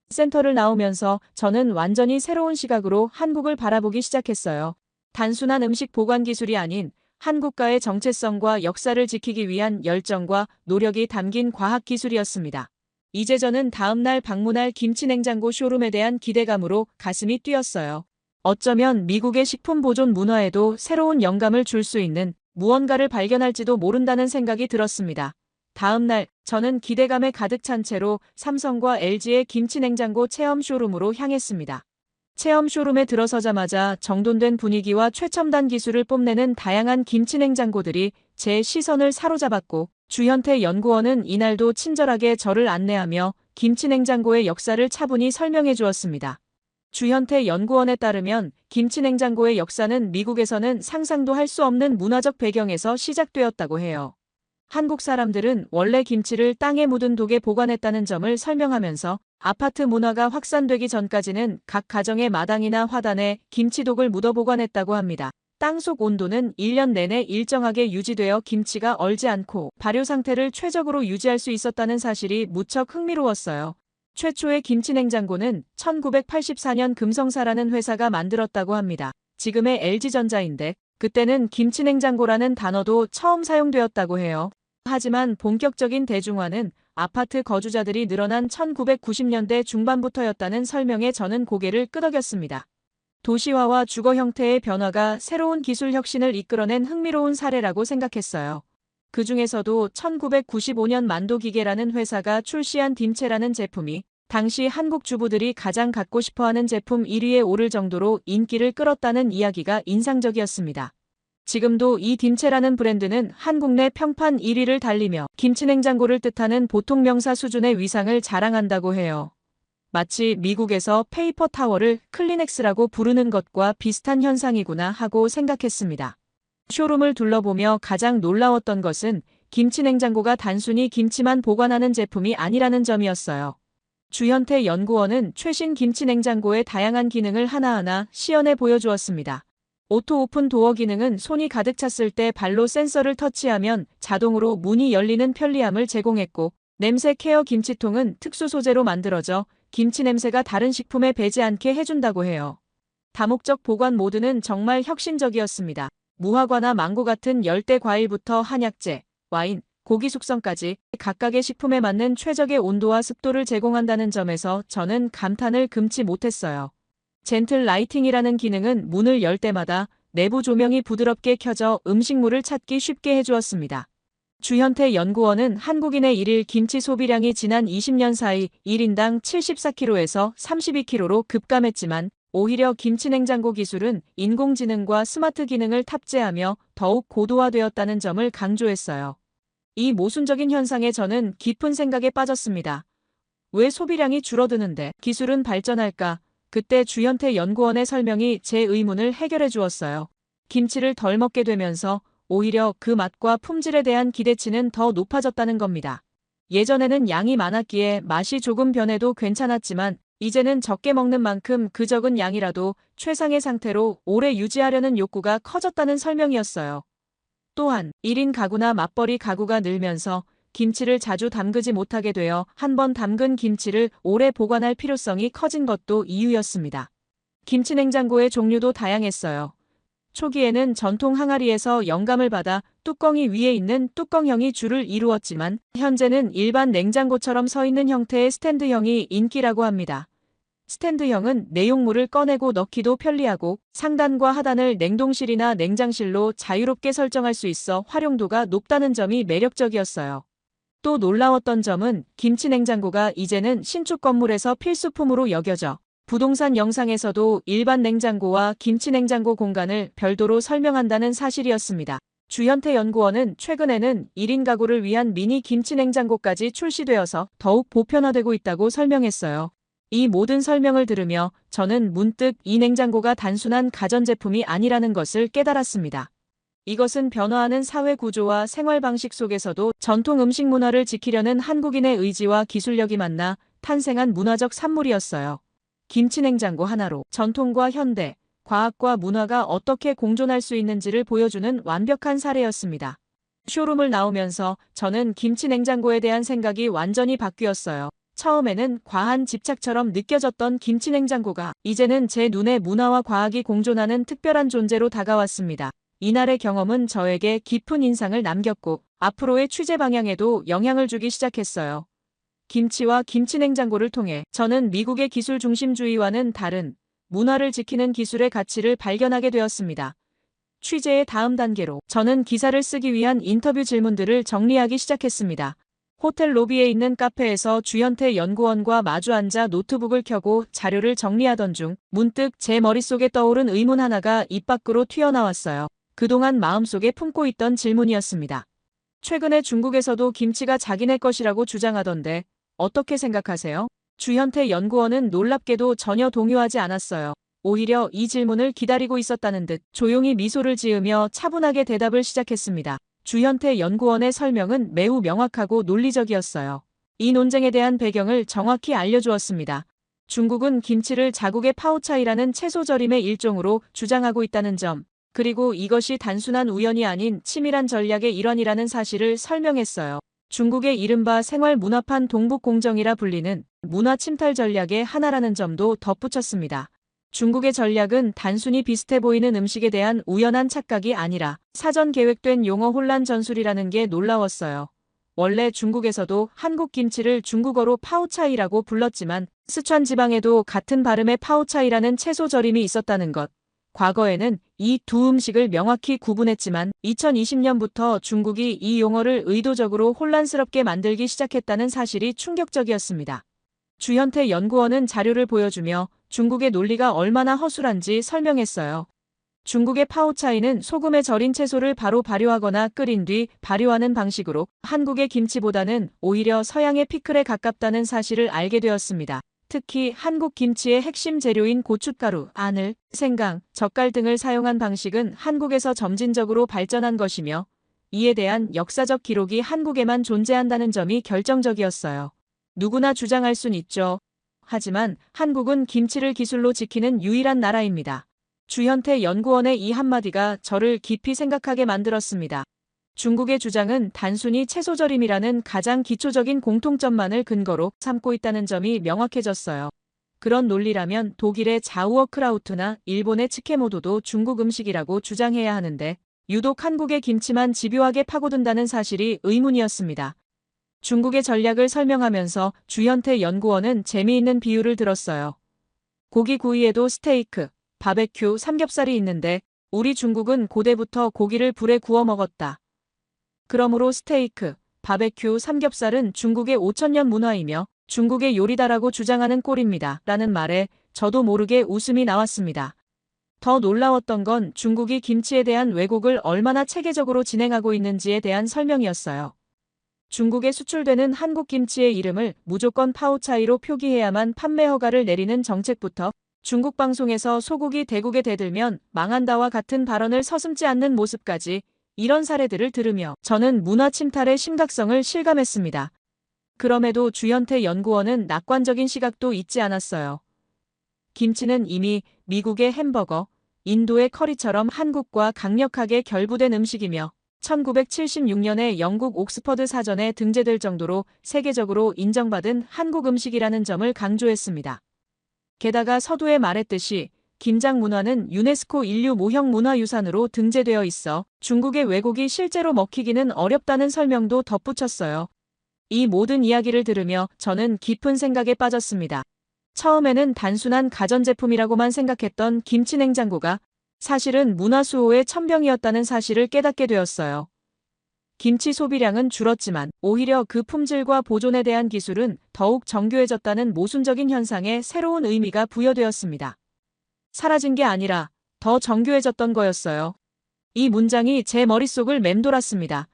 센터를 나오면서 저는 완전히 새로운 시각으로 한국을 바라보기 시작했어요. 단순한 음식 보관 기술이 아닌 한국가의 정체성과 역사를 지키기 위한 열정과 노력이 담긴 과학 기술이었습니다. 이제 저는 다음 날 방문할 김치냉장고 쇼룸에 대한 기대감으로 가슴이 뛰었어요. 어쩌면 미국의 식품 보존 문화에도 새로운 영감을 줄 수 있는 무언가를 발견할지도 모른다는 생각이 들었습니다. 다음 날 저는 기대감에 가득 찬 채로 삼성과 LG의 김치냉장고 체험 쇼룸으로 향했습니다. 체험 쇼룸에 들어서자마자 정돈된 분위기와 최첨단 기술을 뽐내는 다양한 김치냉장고들이 제 시선을 사로잡았고 주현태 연구원은 이날도 친절하게 저를 안내하며 김치냉장고의 역사를 차분히 설명해 주었습니다. 주현태 연구원에 따르면 김치냉장고의 역사는 미국에서는 상상도 할 수 없는 문화적 배경에서 시작되었다고 해요. 한국 사람들은 원래 김치를 땅에 묻은 독에 보관했다는 점을 설명하면서 아파트 문화가 확산되기 전까지는 각 가정의 마당이나 화단에 김치독을 묻어 보관했다고 합니다. 땅속 온도는 1년 내내 일정하게 유지되어 김치가 얼지 않고 발효 상태를 최적으로 유지할 수 있었다는 사실이 무척 흥미로웠어요. 최초의 김치냉장고는 1984년 금성사라는 회사가 만들었다고 합니다. 지금의 LG전자인데 그때는 김치냉장고라는 단어도 처음 사용되었다고 해요. 하지만 본격적인 대중화는 아파트 거주자들이 늘어난 1990년대 중반부터였다는 설명에 저는 고개를 끄덕였습니다. 도시화와 주거 형태의 변화가 새로운 기술 혁신을 이끌어낸 흥미로운 사례라고 생각했어요. 그 중에서도 1995년 만도기계라는 회사가 출시한 딤체라는 제품이 당시 한국 주부들이 가장 갖고 싶어하는 제품 1위에 오를 정도로 인기를 끌었다는 이야기가 인상적이었습니다. 지금도 이 딤체라는 브랜드는 한국 내 평판 1위를 달리며 김치냉장고를 뜻하는 보통 명사 수준의 위상을 자랑한다고 해요. 마치 미국에서 페이퍼 타월을 클리넥스라고 부르는 것과 비슷한 현상이구나 하고 생각했습니다. 쇼룸을 둘러보며 가장 놀라웠던 것은 김치냉장고가 단순히 김치만 보관하는 제품이 아니라는 점이었어요. 주현태 연구원은 최신 김치냉장고의 다양한 기능을 하나하나 시연해 보여주었습니다. 오토 오픈 도어 기능은 손이 가득 찼을 때 발로 센서를 터치하면 자동으로 문이 열리는 편리함을 제공했고, 냄새 케어 김치통은 특수 소재로 만들어져 김치 냄새가 다른 식품에 배지 않게 해준다고 해요. 다목적 보관 모드는 정말 혁신적이었습니다. 무화과나 망고 같은 열대 과일부터 한약재, 와인, 고기 숙성까지 각각의 식품에 맞는 최적의 온도와 습도를 제공한다는 점에서 저는 감탄을 금치 못했어요. 젠틀 라이팅이라는 기능은 문을 열 때마다 내부 조명이 부드럽게 켜져 음식물을 찾기 쉽게 해주었습니다. 주현태 연구원은 한국인의 일일 김치 소비량이 지난 20년 사이 1인당 74kg에서 32kg로 급감했지만 오히려 김치냉장고 기술은 인공지능과 스마트 기능을 탑재하며 더욱 고도화되었다는 점을 강조했어요. 이 모순적인 현상에 저는 깊은 생각에 빠졌습니다. 왜 소비량이 줄어드는데 기술은 발전할까? 그때 주현태 연구원의 설명이 제 의문을 해결해 주었어요. 김치를 덜 먹게 되면서 오히려 그 맛과 품질에 대한 기대치는 더 높아졌다는 겁니다. 예전에는 양이 많았기에 맛이 조금 변해도 괜찮았지만 이제는 적게 먹는 만큼 그 적은 양이라도 최상의 상태로 오래 유지하려는 욕구가 커졌다는 설명이었어요. 또한 1인 가구나 맞벌이 가구가 늘면서 김치를 자주 담그지 못하게 되어 한 번 담근 김치를 오래 보관할 필요성이 커진 것도 이유였습니다. 김치냉장고의 종류도 다양했어요. 초기에는 전통 항아리에서 영감을 받아 뚜껑이 위에 있는 뚜껑형이 주를 이루었지만 현재는 일반 냉장고처럼 서 있는 형태의 스탠드형이 인기라고 합니다. 스탠드형은 내용물을 꺼내고 넣기도 편리하고 상단과 하단을 냉동실이나 냉장실로 자유롭게 설정할 수 있어 활용도가 높다는 점이 매력적이었어요. 또 놀라웠던 점은 김치냉장고가 이제는 신축 건물에서 필수품으로 여겨져 부동산 영상에서도 일반 냉장고와 김치냉장고 공간을 별도로 설명한다는 사실이었습니다. 주현태 연구원은 최근에는 1인 가구를 위한 미니 김치냉장고까지 출시되어서 더욱 보편화되고 있다고 설명했어요. 이 모든 설명을 들으며 저는 문득 이 냉장고가 단순한 가전제품이 아니라는 것을 깨달았습니다. 이것은 변화하는 사회 구조와 생활 방식 속에서도 전통 음식 문화를 지키려는 한국인의 의지와 기술력이 만나 탄생한 문화적 산물이었어요. 김치냉장고 하나로 전통과 현대, 과학과 문화가 어떻게 공존할 수 있는지를 보여주는 완벽한 사례였습니다. 쇼룸을 나오면서 저는 김치냉장고에 대한 생각이 완전히 바뀌었어요. 처음에는 과한 집착처럼 느껴졌던 김치냉장고가 이제는 제 눈에 문화와 과학이 공존하는 특별한 존재로 다가왔습니다. 이날의 경험은 저에게 깊은 인상을 남겼고 앞으로의 취재 방향에도 영향을 주기 시작했어요. 김치와 김치냉장고를 통해 저는 미국의 기술 중심주의와는 다른 문화를 지키는 기술의 가치를 발견하게 되었습니다. 취재의 다음 단계로 저는 기사를 쓰기 위한 인터뷰 질문들을 정리하기 시작했습니다. 호텔 로비에 있는 카페에서 주현태 연구원과 마주 앉아 노트북을 켜고 자료를 정리하던 중 문득 제 머릿속에 떠오른 의문 하나가 입 밖으로 튀어나왔어요. 그동안 마음속에 품고 있던 질문이었습니다. 최근에 중국에서도 김치가 자기네 것이라고 주장하던데 어떻게 생각하세요? 주현태 연구원은 놀랍게도 전혀 동요하지 않았어요. 오히려 이 질문을 기다리고 있었다는 듯 조용히 미소를 지으며 차분하게 대답을 시작했습니다. 주현태 연구원의 설명은 매우 명확하고 논리적이었어요. 이 논쟁에 대한 배경을 정확히 알려주었습니다. 중국은 김치를 자국의 파오차이라는 채소 절임의 일종으로 주장하고 있다는 점, 그리고 이것이 단순한 우연이 아닌 치밀한 전략의 일환이라는 사실을 설명했어요. 중국의 이른바 생활문화판 동북공정이라 불리는 문화 침탈 전략의 하나라는 점도 덧붙였습니다. 중국의 전략은 단순히 비슷해 보이는 음식에 대한 우연한 착각이 아니라 사전 계획된 용어 혼란 전술이라는 게 놀라웠어요. 원래 중국에서도 한국 김치를 중국어로 파오차이라고 불렀지만 스촨 지방에도 같은 발음의 파오차이라는 채소 절임이 있었다는 것. 과거에는 이 두 음식을 명확히 구분했지만 2020년부터 중국이 이 용어를 의도적으로 혼란스럽게 만들기 시작했다는 사실이 충격적이었습니다. 주현태 연구원은 자료를 보여주며 중국의 논리가 얼마나 허술한지 설명했어요. 중국의 파오차이는 소금에 절인 채소를 바로 발효하거나 끓인 뒤 발효하는 방식으로 한국의 김치보다는 오히려 서양의 피클에 가깝다는 사실을 알게 되었습니다. 특히 한국 김치의 핵심 재료인 고춧가루, 마늘, 생강, 젓갈 등을 사용한 방식은 한국에서 점진적으로 발전한 것이며 이에 대한 역사적 기록이 한국에만 존재한다는 점이 결정적이었어요. 누구나 주장할 순 있죠. 하지만 한국은 김치를 기술로 지키는 유일한 나라입니다. 주현태 연구원의 이 한마디가 저를 깊이 생각하게 만들었습니다. 중국의 주장은 단순히 채소절임이라는 가장 기초적인 공통점만을 근거로 삼고 있다는 점이 명확해졌어요. 그런 논리라면 독일의 자우어크라우트나 일본의 츠케모토도 중국 음식이라고 주장해야 하는데 유독 한국의 김치만 집요하게 파고든다는 사실이 의문이었습니다. 중국의 전략을 설명하면서 주현태 연구원은 재미있는 비유를 들었어요. 고기 구이에도 스테이크, 바베큐, 삼겹살이 있는데 우리 중국은 고대부터 고기를 불에 구워 먹었다. 그러므로 스테이크, 바베큐, 삼겹살은 중국의 5천년 문화이며 중국의 요리다라고 주장하는 꼴입니다. 라는 말에 저도 모르게 웃음이 나왔습니다. 더 놀라웠던 건 중국이 김치에 대한 왜곡을 얼마나 체계적으로 진행하고 있는지에 대한 설명이었어요. 중국에 수출되는 한국 김치의 이름을 무조건 파오차이로 표기해야만 판매 허가를 내리는 정책부터 중국 방송에서 소고기 대국에 대들면 망한다와 같은 발언을 서슴지 않는 모습까지 이런 사례들을 들으며 저는 문화 침탈의 심각성을 실감했습니다. 그럼에도 주현태 연구원은 낙관적인 시각도 잊지 않았어요. 김치는 이미 미국의 햄버거, 인도의 커리처럼 한국과 강력하게 결부된 음식이며 1976년에 영국 옥스퍼드 사전에 등재될 정도로 세계적으로 인정받은 한국 음식이라는 점을 강조했습니다. 게다가 서두에 말했듯이 김장 문화는 유네스코 인류 모형 문화유산으로 등재되어 있어 중국의 왜곡이 실제로 먹히기는 어렵다는 설명도 덧붙였어요. 이 모든 이야기를 들으며 저는 깊은 생각에 빠졌습니다. 처음에는 단순한 가전제품이라고만 생각했던 김치냉장고가 사실은 문화수호의 첨병이었다는 사실을 깨닫게 되었어요. 김치 소비량은 줄었지만 오히려 그 품질과 보존에 대한 기술은 더욱 정교해졌다는 모순적인 현상에 새로운 의미가 부여되었습니다. 사라진 게 아니라 더 정교해졌던 거였어요. 이 문장이 제 머릿속을 맴돌았습니다.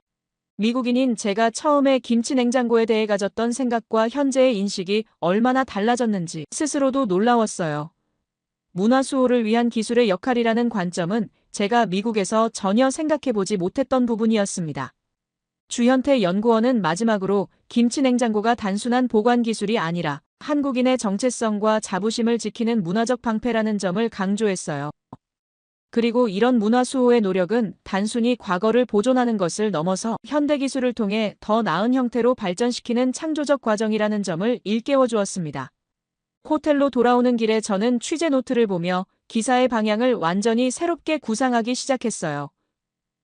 미국인인 제가 처음에 김치 냉장고에 대해 가졌던 생각과 현재의 인식이 얼마나 달라졌는지 스스로도 놀라웠어요. 문화 수호를 위한 기술의 역할이라는 관점은 제가 미국에서 전혀 생각해보지 못했던 부분이었습니다. 주현태 연구원은 마지막으로 김치 냉장고가 단순한 보관 기술이 아니라 한국인의 정체성과 자부심을 지키는 문화적 방패라는 점을 강조했어요. 그리고 이런 문화 수호의 노력은 단순히 과거를 보존하는 것을 넘어서 현대 기술을 통해 더 나은 형태로 발전시키는 창조적 과정이라는 점을 일깨워 주었습니다. 호텔로 돌아오는 길에 저는 취재 노트를 보며 기사의 방향을 완전히 새롭게 구상하기 시작했어요.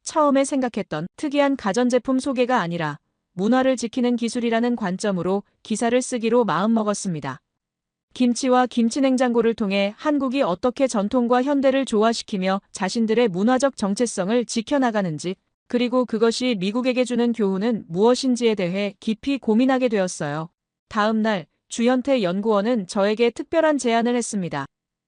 처음에 생각했던 특이한 가전제품 소개가 아니라 문화를 지키는 기술이라는 관점으로 기사를 쓰기로 마음먹었습니다. 김치와 김치냉장고를 통해 한국이 어떻게 전통과 현대를 조화시키며 자신들의 문화적 정체성을 지켜나가는지, 그리고 그것이 미국에게 주는 교훈은 무엇인지에 대해 깊이 고민하게 되었어요. 다음 날 주현태 연구원은 저에게 특별한 제안을 했습니다.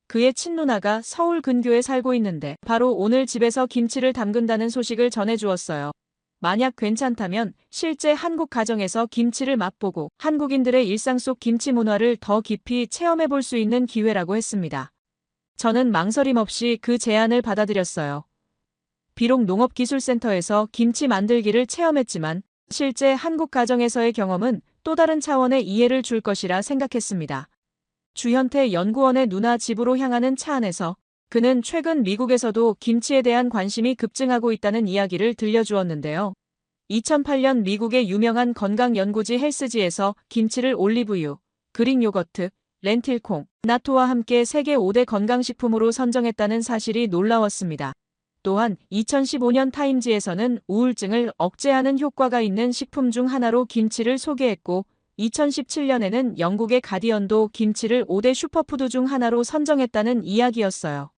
그의 친누나가 서울 근교에 살고 있는데 바로 오늘 집에서 김치를 담근다는 소식을 전해주었어요. 만약 괜찮다면 실제 한국 가정에서 김치를 맛보고 한국인들의 일상 속 김치 문화를 더 깊이 체험해 볼 수 있는 기회라고 했습니다. 저는 망설임 없이 그 제안을 받아들였어요. 비록 농업기술센터에서 김치 만들기를 체험했지만 실제 한국 가정에서의 경험은 또 다른 차원의 이해를 줄 것이라 생각했습니다. 주현태 연구원의 누나 집으로 향하는 차 안에서 그는 최근 미국에서도 김치에 대한 관심이 급증하고 있다는 이야기를 들려주었는데요. 2008년 미국의 유명한 건강 연구지 헬스지에서 김치를 올리브유, 그릭 요거트, 렌틸콩, 나토와 함께 세계 5대 건강식품으로 선정했다는 사실이 놀라웠습니다. 또한 2015년 타임지에서는 우울증을 억제하는 효과가 있는 식품 중 하나로 김치를 소개했고 2017년에는 영국의 가디언도 김치를 5대 슈퍼푸드 중 하나로 선정했다는 이야기였어요.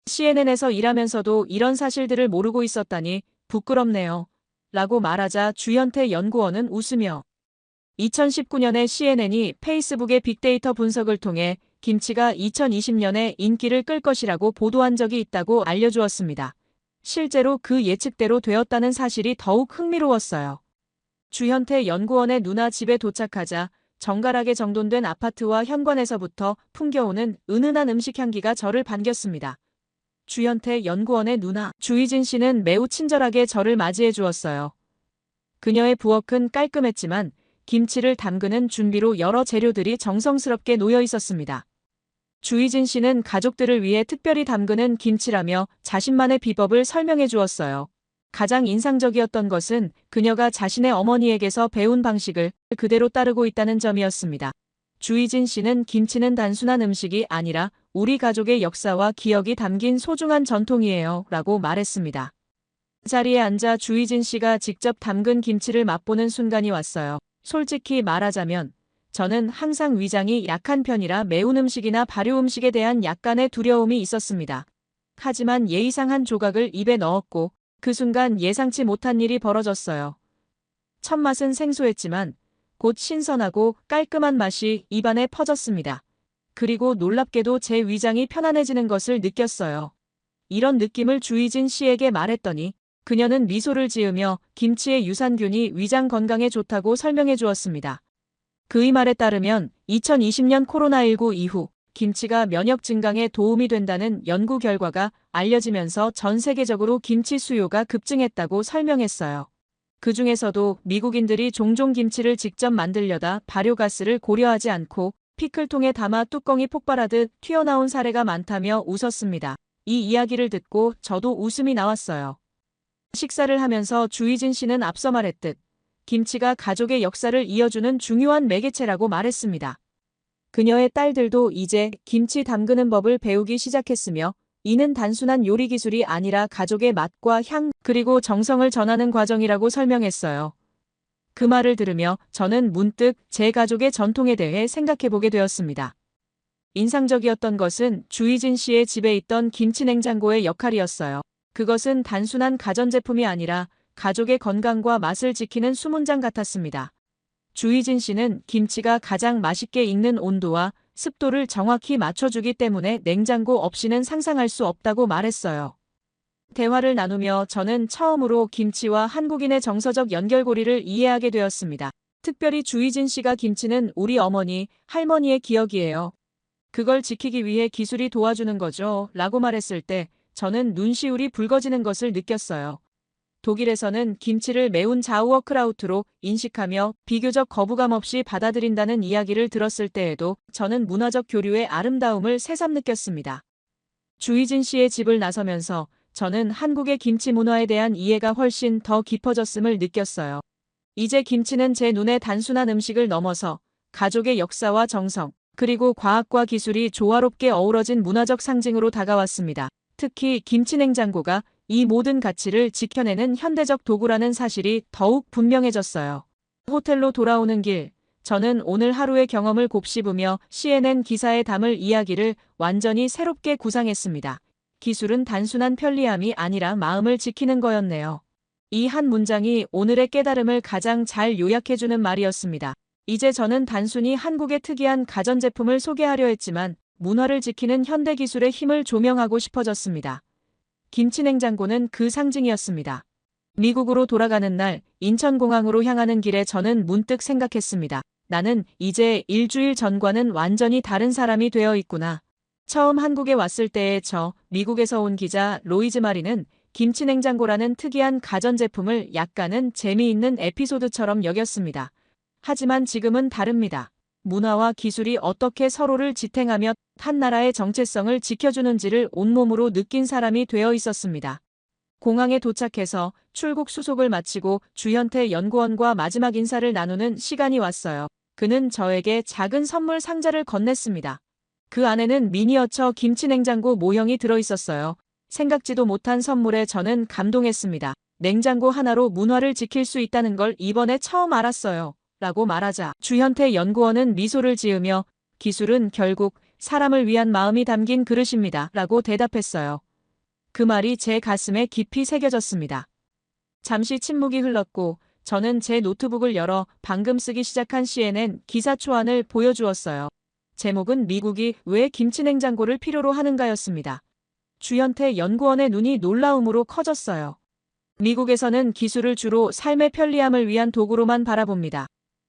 CNN에서 일하면서도 이런 사실들을 모르고 있었다니 부끄럽네요. 라고 말하자 주현태 연구원은 웃으며 2019년에 CNN이 페이스북의 빅데이터 분석을 통해 김치가 2020년에 인기를 끌 것이라고 보도한 적이 있다고 알려주었습니다. 실제로 그 예측대로 되었다는 사실이 더욱 흥미로웠어요. 주현태 연구원의 누나 집에 도착하자 정갈하게 정돈된 아파트와 현관에서부터 풍겨오는 은은한 음식 향기가 저를 반겼습니다. 주현태 연구원의 누나 주희진 씨는 매우 친절하게 저를 맞이해 주었어요. 그녀의 부엌은 깔끔했지만 김치를 담그는 준비로 여러 재료들이 정성스럽게 놓여 있었습니다. 주희진 씨는 가족들을 위해 특별히 담그는 김치라며 자신만의 비법을 설명해 주었어요. 가장 인상적이었던 것은 그녀가 자신의 어머니에게서 배운 방식을 그대로 따르고 있다는 점이었습니다. 주희진 씨는 김치는 단순한 음식이 아니라 우리 가족의 역사와 기억이 담긴 소중한 전통이에요 라고 말했습니다. 자리에 앉아 주희진 씨가 직접 담근 김치를 맛보는 순간이 왔어요. 솔직히 말하자면 저는 항상 위장이 약한 편이라 매운 음식이나 발효 음식에 대한 약간의 두려움이 있었습니다. 하지만 예의상 한 조각을 입에 넣었고 그 순간 예상치 못한 일이 벌어졌어요. 첫 맛은 생소했지만 곧 신선하고 깔끔한 맛이 입안에 퍼졌습니다. 그리고 놀랍게도 제 위장이 편안해지는 것을 느꼈어요. 이런 느낌을 주희진 씨에게 말했더니 그녀는 미소를 지으며 김치의 유산균이 위장 건강에 좋다고 설명해 주었습니다. 그의 말에 따르면 2020년 코로나19 이후 김치가 면역 증강에 도움이 된다는 연구 결과가 알려지면서 전 세계적으로 김치 수요가 급증했다고 설명했어요. 그 중에서도 미국인들이 종종 김치를 직접 만들려다 발효가스를 고려하지 않고 피클통에 담아 뚜껑이 폭발하듯 튀어나온 사례가 많다며 웃었습니다. 이 이야기를 듣고 저도 웃음이 나왔어요. 식사를 하면서 주희진 씨는 앞서 말했듯 김치가 가족의 역사를 이어주는 중요한 매개체라고 말했습니다. 그녀의 딸들도 이제 김치 담그는 법을 배우기 시작했으며 이는 단순한 요리 기술이 아니라 가족의 맛과 향 그리고 정성을 전하는 과정이라고 설명했어요. 그 말을 들으며 저는 문득 제 가족의 전통에 대해 생각해보게 되었습니다. 인상적이었던 것은 주희진 씨의 집에 있던 김치 냉장고의 역할이었어요. 그것은 단순한 가전제품이 아니라 가족의 건강과 맛을 지키는 수문장 같았습니다. 주희진 씨는 김치가 가장 맛있게 익는 온도와 습도를 정확히 맞춰주기 때문에 냉장고 없이는 상상할 수 없다고 말했어요. 대화를 나누며 저는 처음으로 김치와 한국인의 정서적 연결고리를 이해하게 되었습니다. 특별히 주희진 씨가 김치는 우리 어머니, 할머니의 기억이에요. 그걸 지키기 위해 기술이 도와주는 거죠. 라고 말했을 때 저는 눈시울이 붉어지는 것을 느꼈어요. 독일에서는 김치를 매운 자우어크라우트로 인식하며 비교적 거부감 없이 받아들인다는 이야기를 들었을 때에도 저는 문화적 교류의 아름다움을 새삼 느꼈습니다. 주희진 씨의 집을 나서면서 저는 한국의 김치 문화에 대한 이해가 훨씬 더 깊어졌음을 느꼈어요. 이제 김치는 제 눈에 단순한 음식을 넘어서 가족의 역사와 정성, 그리고 과학과 기술이 조화롭게 어우러진 문화적 상징으로 다가왔습니다. 특히 김치 냉장고가 이 모든 가치를 지켜내는 현대적 도구라는 사실이 더욱 분명해졌어요. 호텔로 돌아오는 길, 저는 오늘 하루의 경험을 곱씹으며 CNN 기사에 담을 이야기를 완전히 새롭게 구상했습니다. 기술은 단순한 편리함이 아니라 마음을 지키는 거였네요. 이 한 문장이 오늘의 깨달음을 가장 잘 요약해주는 말이었습니다. 이제 저는 단순히 한국의 특이한 가전제품을 소개하려 했지만 문화를 지키는 현대기술의 힘을 조명하고 싶어졌습니다. 김치냉장고는 그 상징이었습니다. 미국으로 돌아가는 날 인천공항으로 향하는 길에 저는 문득 생각했습니다. 나는 이제 일주일 전과는 완전히 다른 사람이 되어 있구나. 처음 한국에 왔을 때의 미국에서 온 기자 로이즈 마리는 김치냉장고라는 특이한 가전제품을 약간은 재미있는 에피소드처럼 여겼습니다. 하지만 지금은 다릅니다. 문화와 기술이 어떻게 서로를 지탱하며 한 나라의 정체성을 지켜주는지를 온몸으로 느낀 사람이 되어 있었습니다. 공항에 도착해서 출국 수속을 마치고 주현태 연구원과 마지막 인사를 나누는 시간이 왔어요. 그는 저에게 작은 선물 상자를 건넸습니다. 그 안에는 미니어처 김치 냉장고 모형이 들어있었어요. 생각지도 못한 선물에 저는 감동했습니다. 냉장고 하나로 문화를 지킬 수 있다는 걸 이번에 처음 알았어요. 라고 말하자 주현태 연구원은 미소를 지으며 기술은 결국 사람을 위한 마음이 담긴 그릇입니다. 라고 대답했어요. 그 말이 제 가슴에 깊이 새겨졌습니다. 잠시 침묵이 흘렀고 저는 제 노트북을 열어 방금 쓰기 시작한 CNN 기사 초안을 보여주었어요. 제목은 미국이 왜 김치냉장고를 필요로 하는가였습니다. 주현태 연구원의 눈이 놀라움으로 커졌어요. 미국에서는 기술을 주로 삶의 편리함을 위한 도구로만 바라봅니다.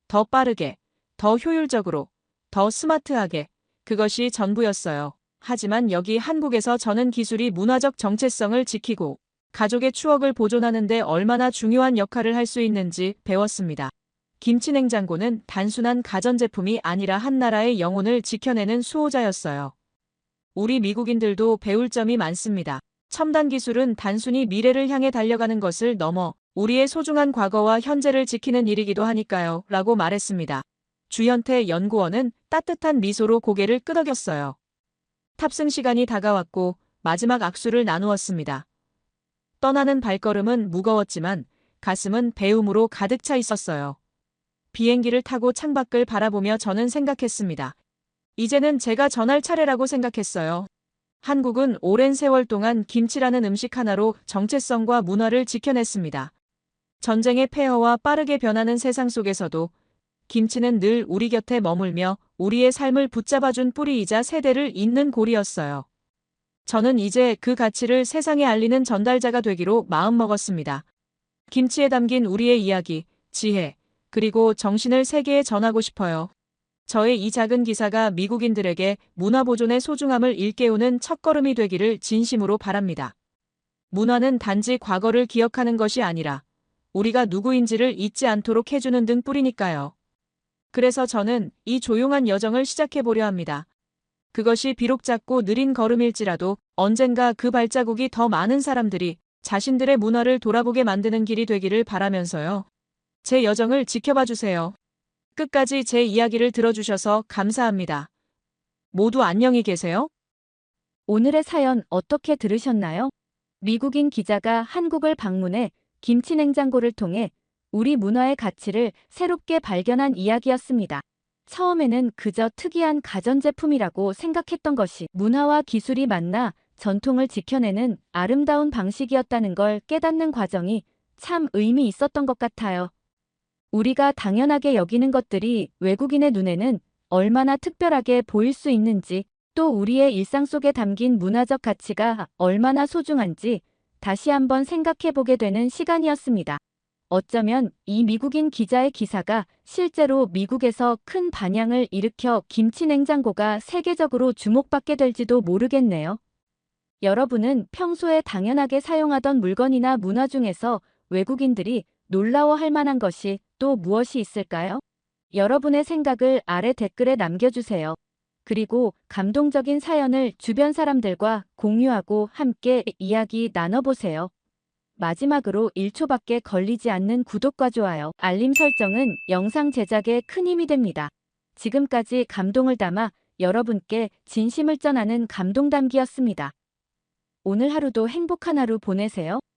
더 빠르게, 더 효율적으로, 더 스마트하게. 그것이 전부였어요. 하지만 여기 한국에서 저는 기술이 문화적 정체성을 지키고 가족의 추억을 보존하는 데 얼마나 중요한 역할을 할 수 있는지 배웠습니다. 김치냉장고는 단순한 가전제품이 아니라 한 나라의 영혼을 지켜내는 수호자였어요. 우리 미국인들도 배울 점이 많습니다. 첨단 기술은 단순히 미래를 향해 달려가는 것을 넘어 우리의 소중한 과거와 현재를 지키는 일이기도 하니까요. 라고 말했습니다. 주현태 연구원은 따뜻한 미소로 고개를 끄덕였어요. 탑승 시간이 다가왔고 마지막 악수를 나누었습니다. 떠나는 발걸음은 무거웠지만 가슴은 배움으로 가득 차 있었어요. 비행기를 타고 창밖을 바라보며 저는 생각했습니다. 이제는 제가 전할 차례라고 생각했어요. 한국은 오랜 세월 동안 김치라는 음식 하나로 정체성과 문화를 지켜냈습니다. 전쟁의 폐허와 빠르게 변하는 세상 속에서도 김치는 늘 우리 곁에 머물며 우리의 삶을 붙잡아준 뿌리이자 세대를 잇는 고리였어요. 저는 이제 그 가치를 세상에 알리는 전달자가 되기로 마음먹었습니다. 김치에 담긴 우리의 이야기, 지혜, 그리고 정신을 세계에 전하고 싶어요. 저의 이 작은 기사가 미국인들에게 문화 보존의 소중함을 일깨우는 첫걸음이 되기를 진심으로 바랍니다. 문화는 단지 과거를 기억하는 것이 아니라 우리가 누구인지를 잊지 않도록 해주는 등불이니까요. 그래서 저는 이 조용한 여정을 시작해보려 합니다. 그것이 비록 작고 느린 걸음일지라도 언젠가 그 발자국이 더 많은 사람들이 자신들의 문화를 돌아보게 만드는 길이 되기를 바라면서요. 제 여정을 지켜봐 주세요. 끝까지 제 이야기를 들어주셔서 감사합니다. 모두 안녕히 계세요. 오늘의 사연 어떻게 들으셨나요? 미국인 기자가 한국을 방문해 김치냉장고를 통해 우리 문화의 가치를 새롭게 발견한 이야기였습니다. 처음에는 그저 특이한 가전제품이라고 생각했던 것이 문화와 기술이 만나 전통을 지켜내는 아름다운 방식이었다는 걸 깨닫는 과정이 참 의미 있었던 것 같아요. 우리가 당연하게 여기는 것들이 외국인의 눈에는 얼마나 특별하게 보일 수 있는지, 또 우리의 일상 속에 담긴 문화적 가치가 얼마나 소중한지 다시 한번 생각해보게 되는 시간이었습니다. 어쩌면 이 미국인 기자의 기사가 실제로 미국에서 큰 반향을 일으켜 김치냉장고가 세계적으로 주목받게 될지도 모르겠네요. 여러분은 평소에 당연하게 사용하던 물건이나 문화 중에서 외국인들이 놀라워할 만한 것이 또 무엇이 있을까요? 여러분의 생각을 아래 댓글에 남겨주세요. 그리고 감동적인 사연을 주변 사람들과 공유하고 함께 이야기 나눠보세요. 마지막으로 1초밖에 걸리지 않는 구독과 좋아요, 알림 설정은 영상 제작에 큰 힘이 됩니다. 지금까지 감동을 담아 여러분께 진심을 전하는 감동담기였습니다. 오늘 하루도 행복한 하루 보내세요.